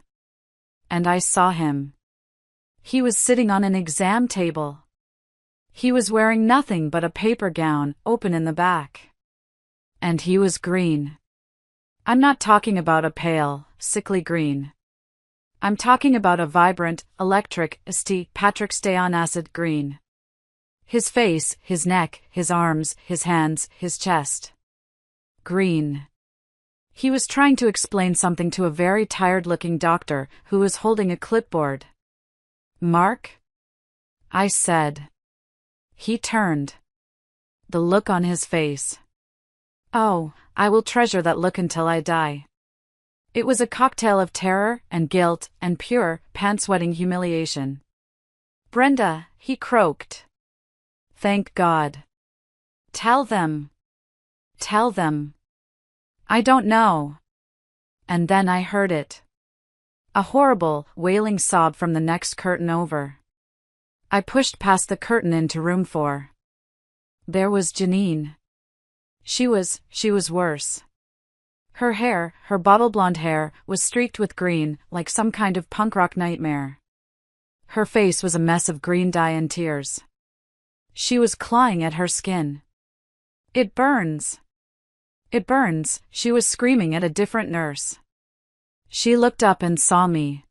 And I saw him. He was sitting on an exam table. He was wearing nothing but a paper gown, open in the back. And he was green. I'm not talking about a pale, sickly green. I'm talking about a vibrant, electric, St. Patrick's Day on acid green. His face, his neck, his arms, his hands, his chest. Green. He was trying to explain something to a very tired-looking doctor who was holding a clipboard. "Mark?" I said. He turned. The look on his face. Oh, I will treasure that look until I die. It was a cocktail of terror and guilt and pure, pants-wetting humiliation. Brenda, he croaked. Thank God. Tell them. Tell them. I don't know. And then I heard it. A horrible, wailing sob from the next curtain over. I pushed past the curtain into room 4. There was Janine. She was worse. Her hair, her bottle blonde hair, was streaked with green, like some kind of punk rock nightmare. Her face was a mess of green dye and tears. She was clawing at her skin. It burns. It burns, she was screaming at a different nurse. She looked up and saw me.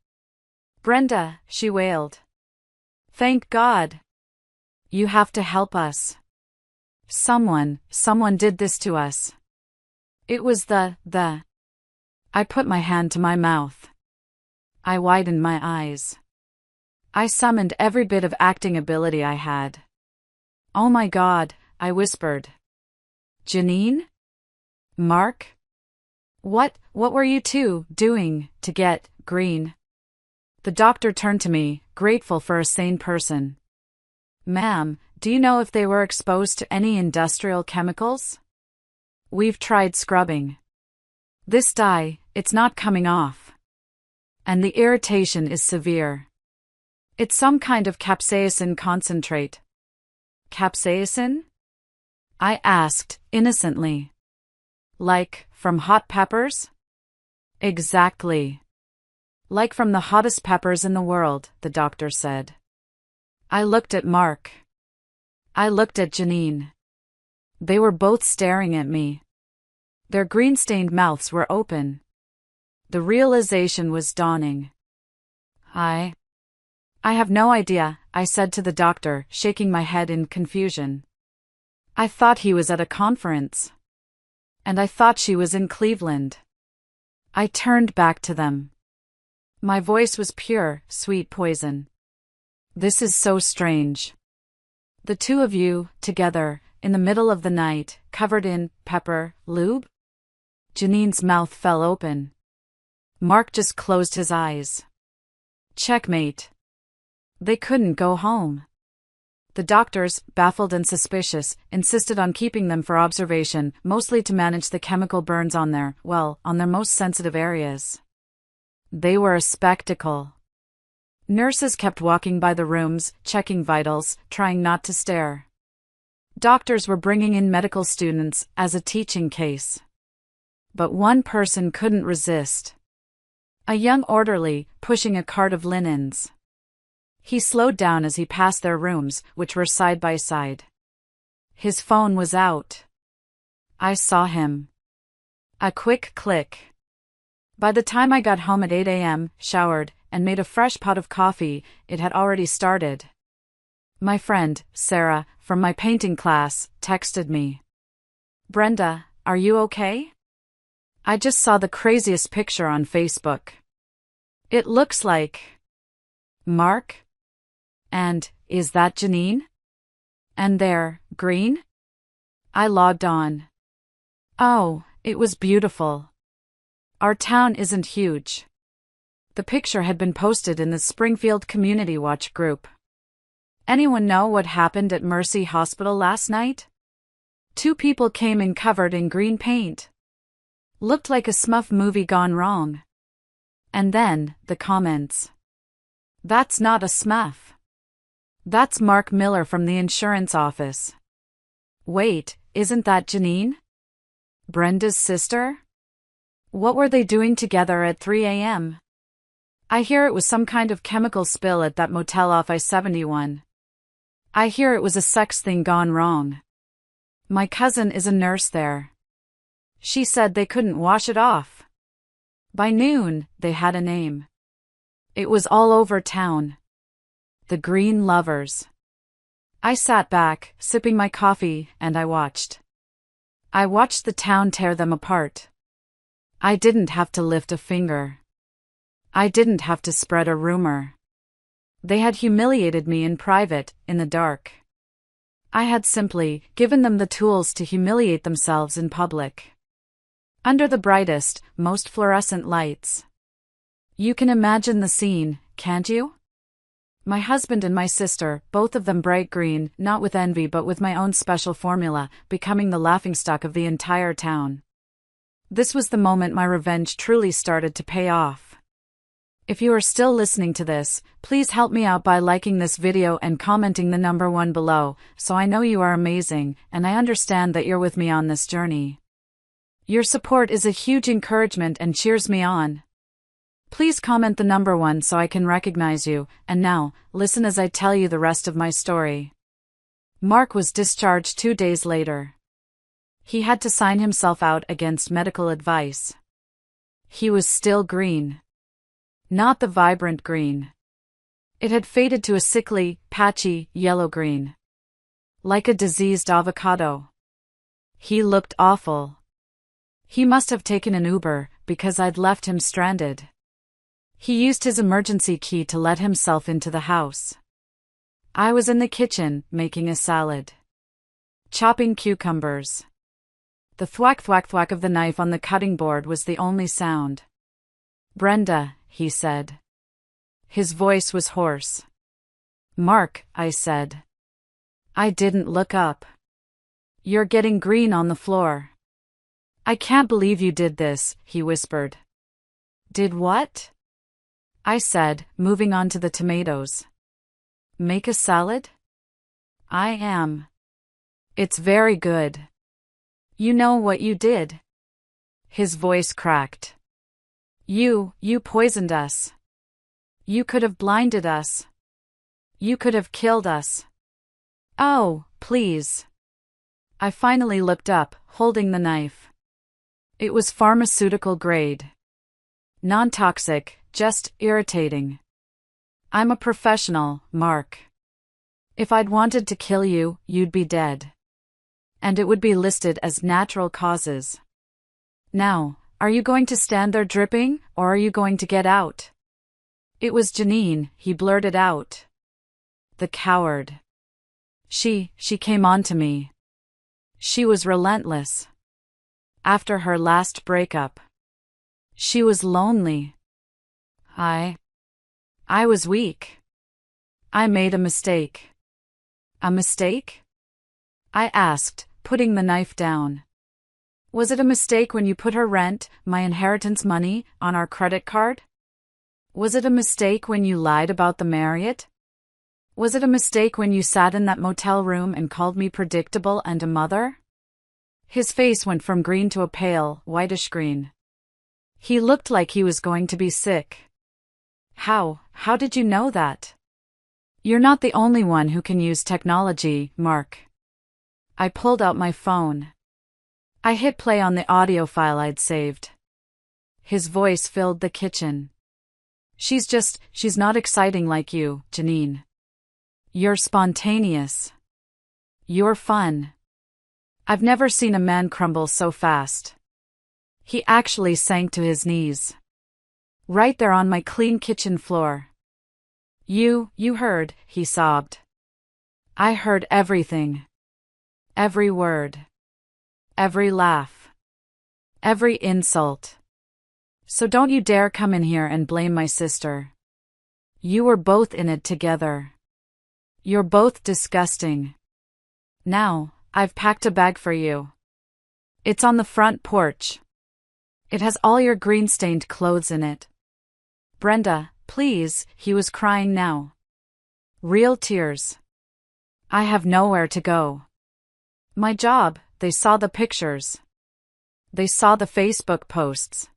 Brenda, she wailed. Thank God. You have to help us. Someone did this to us. It was the. I put my hand to my mouth. I widened my eyes. I summoned every bit of acting ability I had. Oh my God, I whispered. Janine? Mark? What were you two doing to get green? The doctor turned to me, grateful for a sane person. Ma'am, do you know if they were exposed to any industrial chemicals? We've tried scrubbing. This dye, it's not coming off. And the irritation is severe. It's some kind of capsaicin concentrate. Capsaicin? I asked, innocently. Like, from hot peppers? Exactly. Like from the hottest peppers in the world, the doctor said. I looked at Mark. I looked at Janine. They were both staring at me. Their green-stained mouths were open. The realization was dawning. I have no idea, I said to the doctor, shaking my head in confusion. I thought he was at a conference. And I thought she was in Cleveland. I turned back to them. My voice was pure, sweet poison. This is so strange. The two of you, together, in the middle of the night, covered in pepper, lube? Janine's mouth fell open. Mark just closed his eyes. Checkmate. They couldn't go home. The doctors, baffled and suspicious, insisted on keeping them for observation, mostly to manage the chemical burns on their most sensitive areas. They were a spectacle. Nurses kept walking by the rooms, checking vitals, trying not to stare. Doctors were bringing in medical students as a teaching case. But one person couldn't resist. A young orderly, pushing a cart of linens. He slowed down as he passed their rooms, which were side by side. His phone was out. I saw him. A quick click. By the time I got home at 8 a.m., showered, and made a fresh pot of coffee, it had already started. My friend, Sarah, from my painting class, texted me. Brenda, are you okay? I just saw the craziest picture on Facebook. It looks like Mark? And, is that Janine? And they're green? I logged on. Oh, it was beautiful. Our town isn't huge. The picture had been posted in the Springfield Community Watch group. Anyone know what happened at Mercy Hospital last night? 2 people came in covered in green paint. Looked like a smurf movie gone wrong. And then, the comments. That's not a smurf. That's Mark Miller from the insurance office. Wait, isn't that Janine? Brenda's sister? What were they doing together at 3 a.m.? I hear it was some kind of chemical spill at that motel off I-71. I hear it was a sex thing gone wrong. My cousin is a nurse there. She said they couldn't wash it off. By noon, they had a name. It was all over town. The Green Lovers. I sat back, sipping my coffee, and I watched. I watched the town tear them apart. I didn't have to lift a finger. I didn't have to spread a rumor. They had humiliated me in private, in the dark. I had simply given them the tools to humiliate themselves in public. Under the brightest, most fluorescent lights. You can imagine the scene, can't you? My husband and my sister, both of them bright green, not with envy but with my own special formula, becoming the laughingstock of the entire town. This was the moment my revenge truly started to pay off. If you are still listening to this, please help me out by liking this video and commenting the number 1 below, so I know you are amazing, and I understand that you're with me on this journey. Your support is a huge encouragement and cheers me on. Please comment the number 1 so I can recognize you, and now, listen as I tell you the rest of my story. Mark was discharged 2 days later. He had to sign himself out against medical advice. He was still green. Not the vibrant green. It had faded to a sickly, patchy, yellow-green. Like a diseased avocado. He looked awful. He must have taken an Uber, because I'd left him stranded. He used his emergency key to let himself into the house. I was in the kitchen, making a salad. Chopping cucumbers. The thwack thwack thwack of the knife on the cutting board was the only sound. "Brenda," he said. His voice was hoarse. "Mark," I said. I didn't look up. "You're getting green on the floor." "I can't believe you did this," he whispered. "Did what?" I said, moving on to the tomatoes. "Make a salad?" "I am. It's very good." "You know what you did?" His voice cracked. You poisoned us. You could have blinded us. You could have killed us." "Oh, please." I finally looked up, holding the knife. It was pharmaceutical grade. Non-toxic, just irritating. I'm a professional, Mark. If I'd wanted to kill you, you'd be dead. And it would be listed as natural causes. Now, are you going to stand there dripping, or are you going to get out? "It was Janine," he blurted out. The coward. She came on to me. She was relentless. After her last breakup. She was lonely. I was weak. I made a mistake. "A mistake?" I asked, putting the knife down. "Was it a mistake when you put her rent, my inheritance money, on our credit card? Was it a mistake when you lied about the Marriott? Was it a mistake when you sat in that motel room and called me predictable and a mother?" His face went from green to a pale, whitish green. He looked like he was going to be sick. How did you know that?" "You're not the only one who can use technology, Mark." I pulled out my phone. I hit play on the audio file I'd saved. His voice filled the kitchen. She's not exciting like you, Janine. You're spontaneous. You're fun. I've never seen a man crumble so fast." He actually sank to his knees. Right there on my clean kitchen floor. You heard," he sobbed. "I heard everything. Every word. Every laugh. Every insult. So don't you dare come in here and blame my sister. You were both in it together. You're both disgusting. Now, I've packed a bag for you. It's on the front porch. It has all your green-stained clothes in it. Brenda, please," he was crying now. Real tears. "I have nowhere to go. My job, they saw the pictures. They saw the Facebook posts.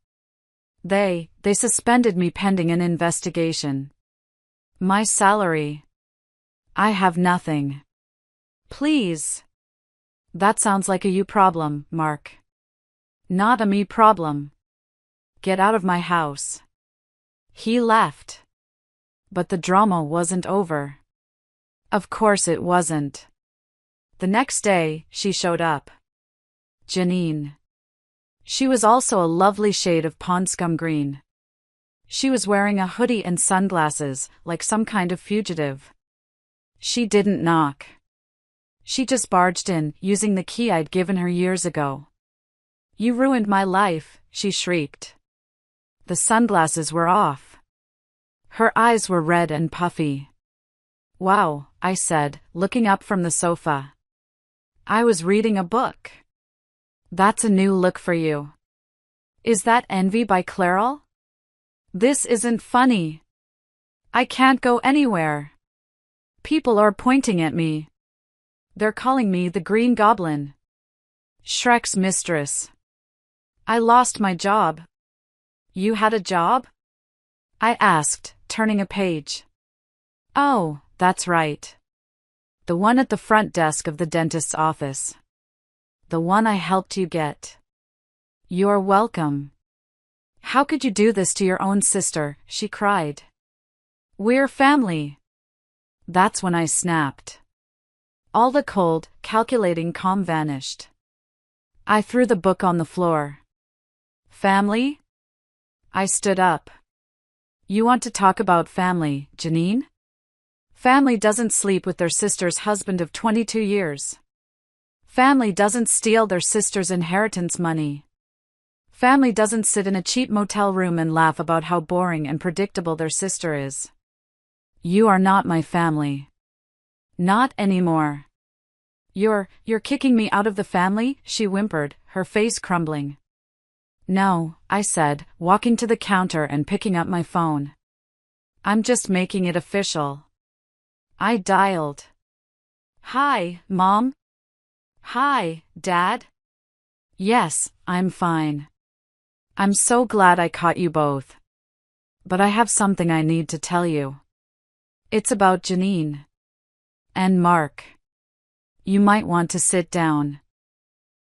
They suspended me pending an investigation. My salary. I have nothing. Please." "That sounds like a you problem, Mark. Not a me problem. Get out of my house." He left. But the drama wasn't over. Of course it wasn't. The next day, she showed up. Janine. She was also a lovely shade of pond scum green. She was wearing a hoodie and sunglasses, like some kind of fugitive. She didn't knock. She just barged in, using the key I'd given her years ago. "You ruined my life," she shrieked. The sunglasses were off. Her eyes were red and puffy. "Wow," I said, looking up from the sofa. "I was reading a book." "That's a new look for you." "Is that Envy by Clairol?" "This isn't funny. I can't go anywhere. People are pointing at me. They're calling me the Green Goblin. Shrek's mistress. I lost my job." "You had a job?" I asked, turning a page. "Oh, that's right. The one at the front desk of the dentist's office. The one I helped you get." "You're welcome." "How could you do this to your own sister?" she cried. "We're family." That's when I snapped. All the cold, calculating calm vanished. I threw the book on the floor. "Family?" I stood up. "You want to talk about family, Janine? Family doesn't sleep with their sister's husband of 22 years. Family doesn't steal their sister's inheritance money. Family doesn't sit in a cheap motel room and laugh about how boring and predictable their sister is. You are not my family. Not anymore." You're kicking me out of the family?" she whimpered, her face crumbling. "No," I said, walking to the counter and picking up my phone. "I'm just making it official." I dialed. "Hi, Mom?" "Hi, Dad?" "Yes, I'm fine. I'm so glad I caught you both. But I have something I need to tell you. It's about Janine. And Mark. You might want to sit down.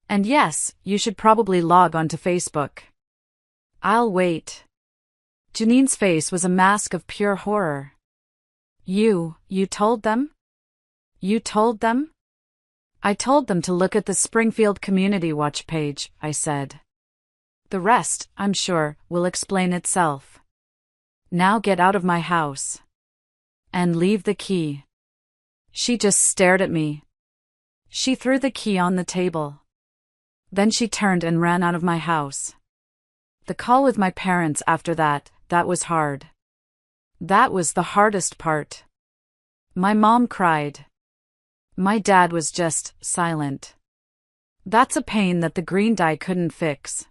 And yes, you should probably log onto Facebook." "I'll wait." Janine's face was a mask of pure horror. You told them?" "You told them?" "I told them to look at the Springfield Community Watch page," I said. "The rest, I'm sure, will explain itself. Now get out of my house. And leave the key." She just stared at me. She threw the key on the table. Then she turned and ran out of my house. The call with my parents after that was hard. That was the hardest part. My mom cried. My dad was just silent. That's a pain that the green dye couldn't fix.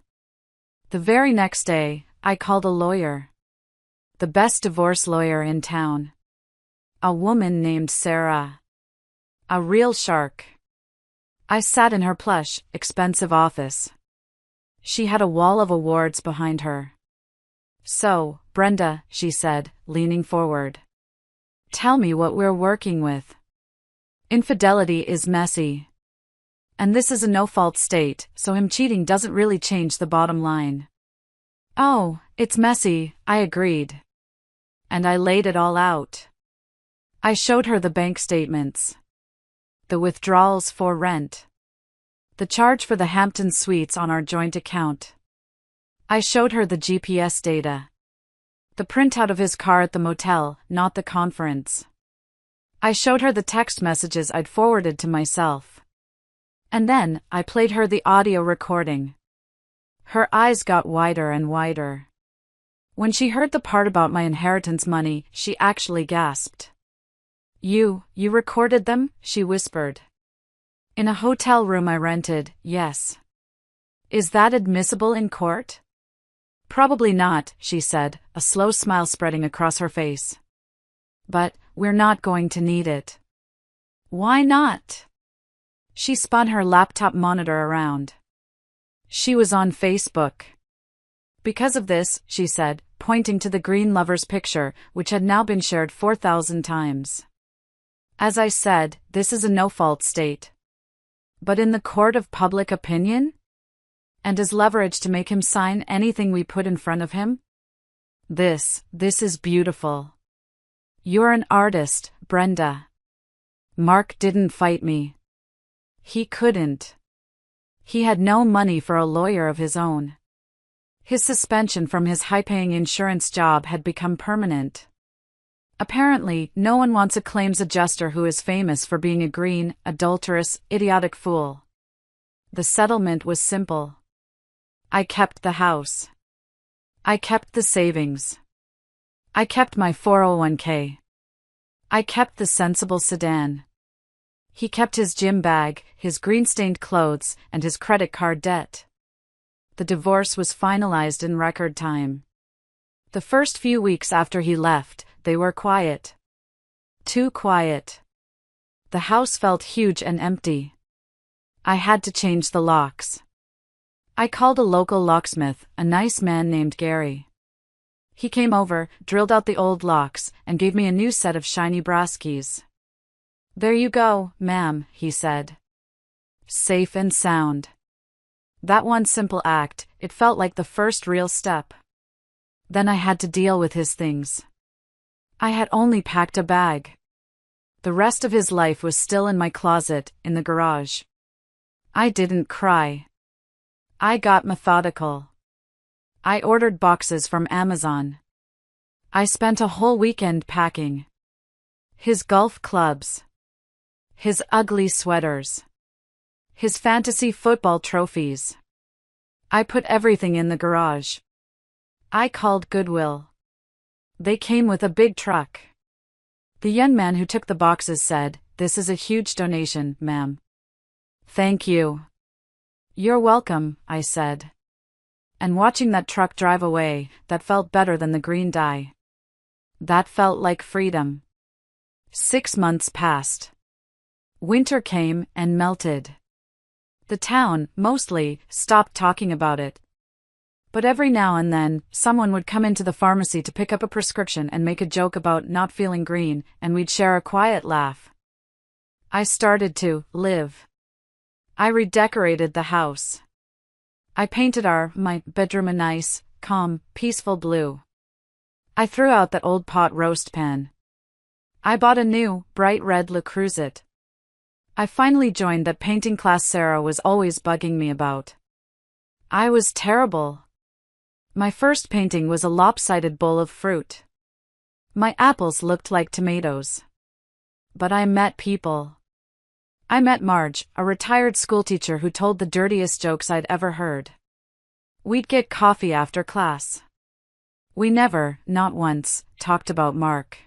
The very next day, I called a lawyer. The best divorce lawyer in town. A woman named Sarah. A real shark. I sat in her plush, expensive office. She had a wall of awards behind her. "So, Brenda," she said, leaning forward. "Tell me what we're working with. Infidelity is messy. And this is a no-fault state, so him cheating doesn't really change the bottom line." "Oh, it's messy," I agreed. And I laid it all out. I showed her the bank statements. The withdrawals for rent. The charge for the Hampton Suites on our joint account. I showed her the GPS data. The printout of his car at the motel, not the conference. I showed her the text messages I'd forwarded to myself. And then, I played her the audio recording. Her eyes got wider and wider. When she heard the part about my inheritance money, she actually gasped. You recorded them?" she whispered. "In a hotel room I rented, yes." "Is that admissible in court?" "Probably not," she said, a slow smile spreading across her face. "But, we're not going to need it." "Why not?" She spun her laptop monitor around. She was on Facebook. "Because of this," she said, pointing to the green lover's picture, which had now been shared 4,000 times. "As I said, this is a no-fault state. But in the court of public opinion? And as leverage to make him sign anything we put in front of him? This is beautiful. You're an artist, Brenda. Mark didn't fight me. He couldn't. He had no money for a lawyer of his own. His suspension from his high-paying insurance job had become permanent. Apparently, no one wants a claims adjuster who is famous for being a green, adulterous, idiotic fool. The settlement was simple. I kept the house. I kept the savings. I kept my 401k. I kept the sensible sedan. He kept his gym bag, his green-stained clothes, and his credit card debt. The divorce was finalized in record time. The first few weeks after he left, they were quiet. Too quiet. The house felt huge and empty. I had to change the locks. I called a local locksmith, a nice man named Gary. He came over, drilled out the old locks, and gave me a new set of shiny brass keys. "There you go, ma'am," he said. Safe and sound. That one simple act, it felt like the first real step. Then I had to deal with his things. I had only packed a bag. The rest of his life was still in my closet, in the garage. I didn't cry. I got methodical. I ordered boxes from Amazon. I spent a whole weekend packing. His golf clubs. His ugly sweaters. His fantasy football trophies. I put everything in the garage. I called Goodwill. They came with a big truck. The young man who took the boxes said, "This is a huge donation, ma'am." "Thank you." "You're welcome," I said. And watching that truck drive away, that felt better than the green dye. That felt like freedom. 6 months passed. Winter came and melted. The town, mostly, stopped talking about it. But every now and then, someone would come into the pharmacy to pick up a prescription and make a joke about not feeling green, and we'd share a quiet laugh. I started to live. I redecorated the house. I painted my bedroom a nice, calm, peaceful blue. I threw out that old pot roast pan. I bought a new, bright red Le Creuset. I finally joined that painting class Sarah was always bugging me about. I was terrible. My first painting was a lopsided bowl of fruit. My apples looked like tomatoes. But I met people. I met Marge, a retired schoolteacher who told the dirtiest jokes I'd ever heard. We'd get coffee after class. We never, not once, talked about Mark.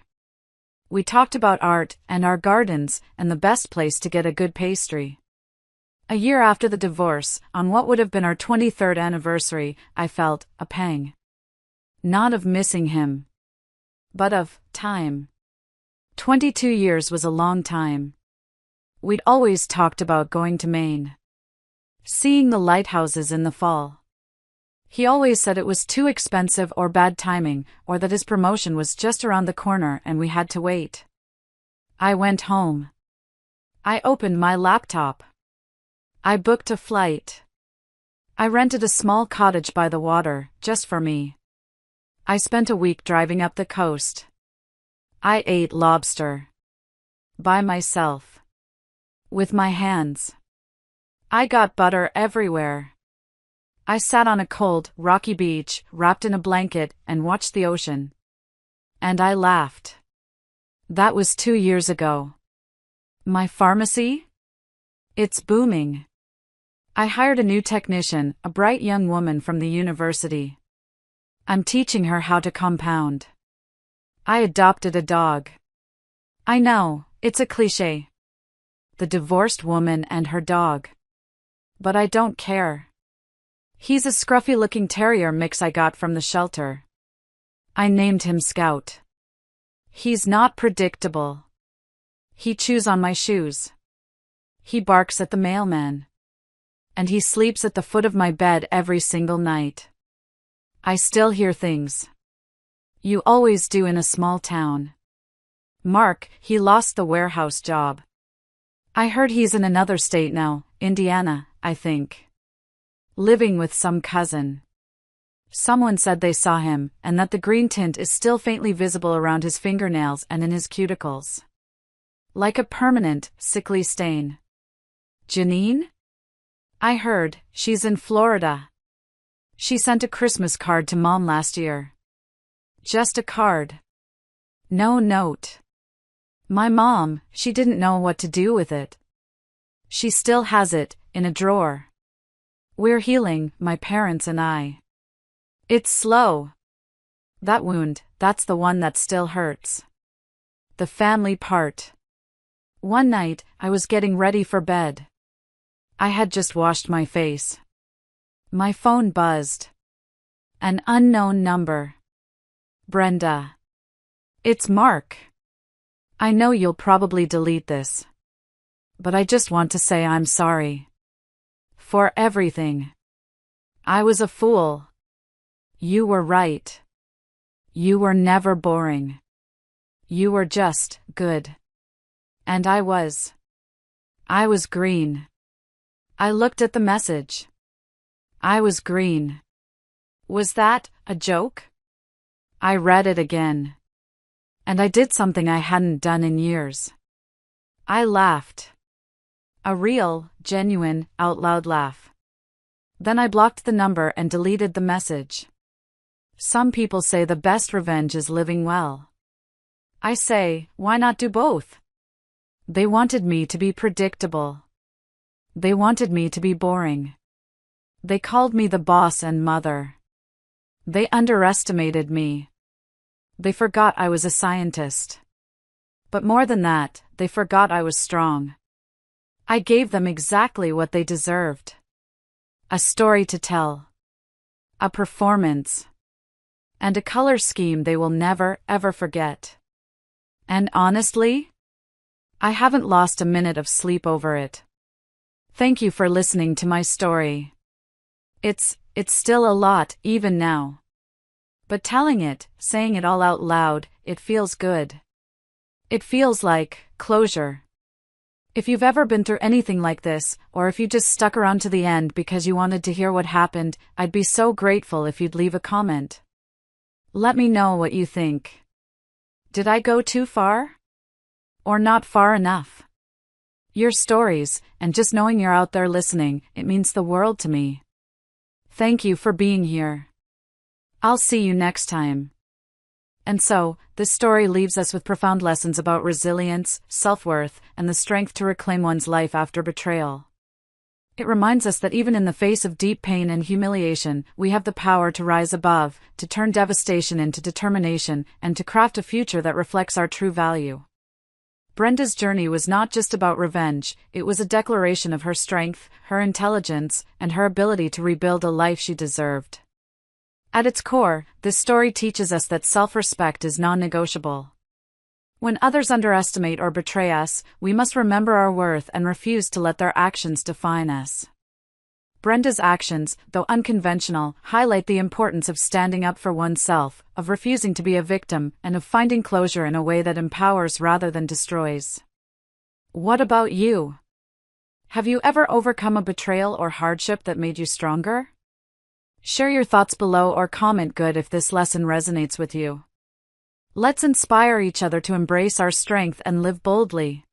We talked about art, and our gardens, and the best place to get a good pastry. A year after the divorce, on what would have been our 23rd anniversary, I felt a pang. Not of missing him, but of time. 22 years was a long time. We'd always talked about going to Maine. Seeing the lighthouses in the fall. He always said it was too expensive or bad timing, or that his promotion was just around the corner and we had to wait. I went home. I opened my laptop. I booked a flight. I rented a small cottage by the water, just for me. I spent a week driving up the coast. I ate lobster. By myself. With my hands. I got butter everywhere. I sat on a cold, rocky beach, wrapped in a blanket, and watched the ocean. And I laughed. That was 2 years ago. My pharmacy? It's booming. I hired a new technician, a bright young woman from the university. I'm teaching her how to compound. I adopted a dog. I know, it's a cliché. The divorced woman and her dog. But I don't care. He's a scruffy-looking terrier mix I got from the shelter. I named him Scout. He's not predictable. He chews on my shoes. He barks at the mailman. And he sleeps at the foot of my bed every single night. I still hear things. You always do in a small town. Mark, he lost the warehouse job. I heard he's in another state now, Indiana, I think. Living with some cousin. Someone said they saw him, and that the green tint is still faintly visible around his fingernails and in his cuticles. Like a permanent, sickly stain. Janine? I heard, she's in Florida. She sent a Christmas card to Mom last year. Just a card. No note. My mom, she didn't know what to do with it. She still has it, in a drawer. We're healing, my parents and I. It's slow. That wound, that's the one that still hurts. The family part. One night, I was getting ready for bed. I had just washed my face. My phone buzzed. An unknown number. Brenda. It's Mark. I know you'll probably delete this. But I just want to say I'm sorry. For everything. I was a fool. You were right. You were never boring. You were just good. And I was green. I looked at the message. I was green. Was that a joke? I read it again. And I did something I hadn't done in years. I laughed. A real, genuine, out-loud laugh. Then I blocked the number and deleted the message. Some people say the best revenge is living well. I say, why not do both? They wanted me to be predictable. They wanted me to be boring. They called me the boss and mother. They underestimated me. They forgot I was a scientist. But more than that, they forgot I was strong. I gave them exactly what they deserved. A story to tell. A performance. And a color scheme they will never, ever forget. And honestly, I haven't lost a minute of sleep over it. Thank you for listening to my story. It's still a lot, even now. But telling it, saying it all out loud, it feels good. It feels like closure. If you've ever been through anything like this, or if you just stuck around to the end because you wanted to hear what happened, I'd be so grateful if you'd leave a comment. Let me know what you think. Did I go too far? Or not far enough? Your stories, and just knowing you're out there listening, it means the world to me. Thank you for being here. I'll see you next time. And so, this story leaves us with profound lessons about resilience, self-worth, and the strength to reclaim one's life after betrayal. It reminds us that even in the face of deep pain and humiliation, we have the power to rise above, to turn devastation into determination, and to craft a future that reflects our true value. Brenda's journey was not just about revenge, it was a declaration of her strength, her intelligence, and her ability to rebuild a life she deserved. At its core, this story teaches us that self-respect is non-negotiable. When others underestimate or betray us, we must remember our worth and refuse to let their actions define us. Brenda's actions, though unconventional, highlight the importance of standing up for oneself, of refusing to be a victim, and of finding closure in a way that empowers rather than destroys. What about you? Have you ever overcome a betrayal or hardship that made you stronger? Share your thoughts below or comment good if this lesson resonates with you. Let's inspire each other to embrace our strength and live boldly.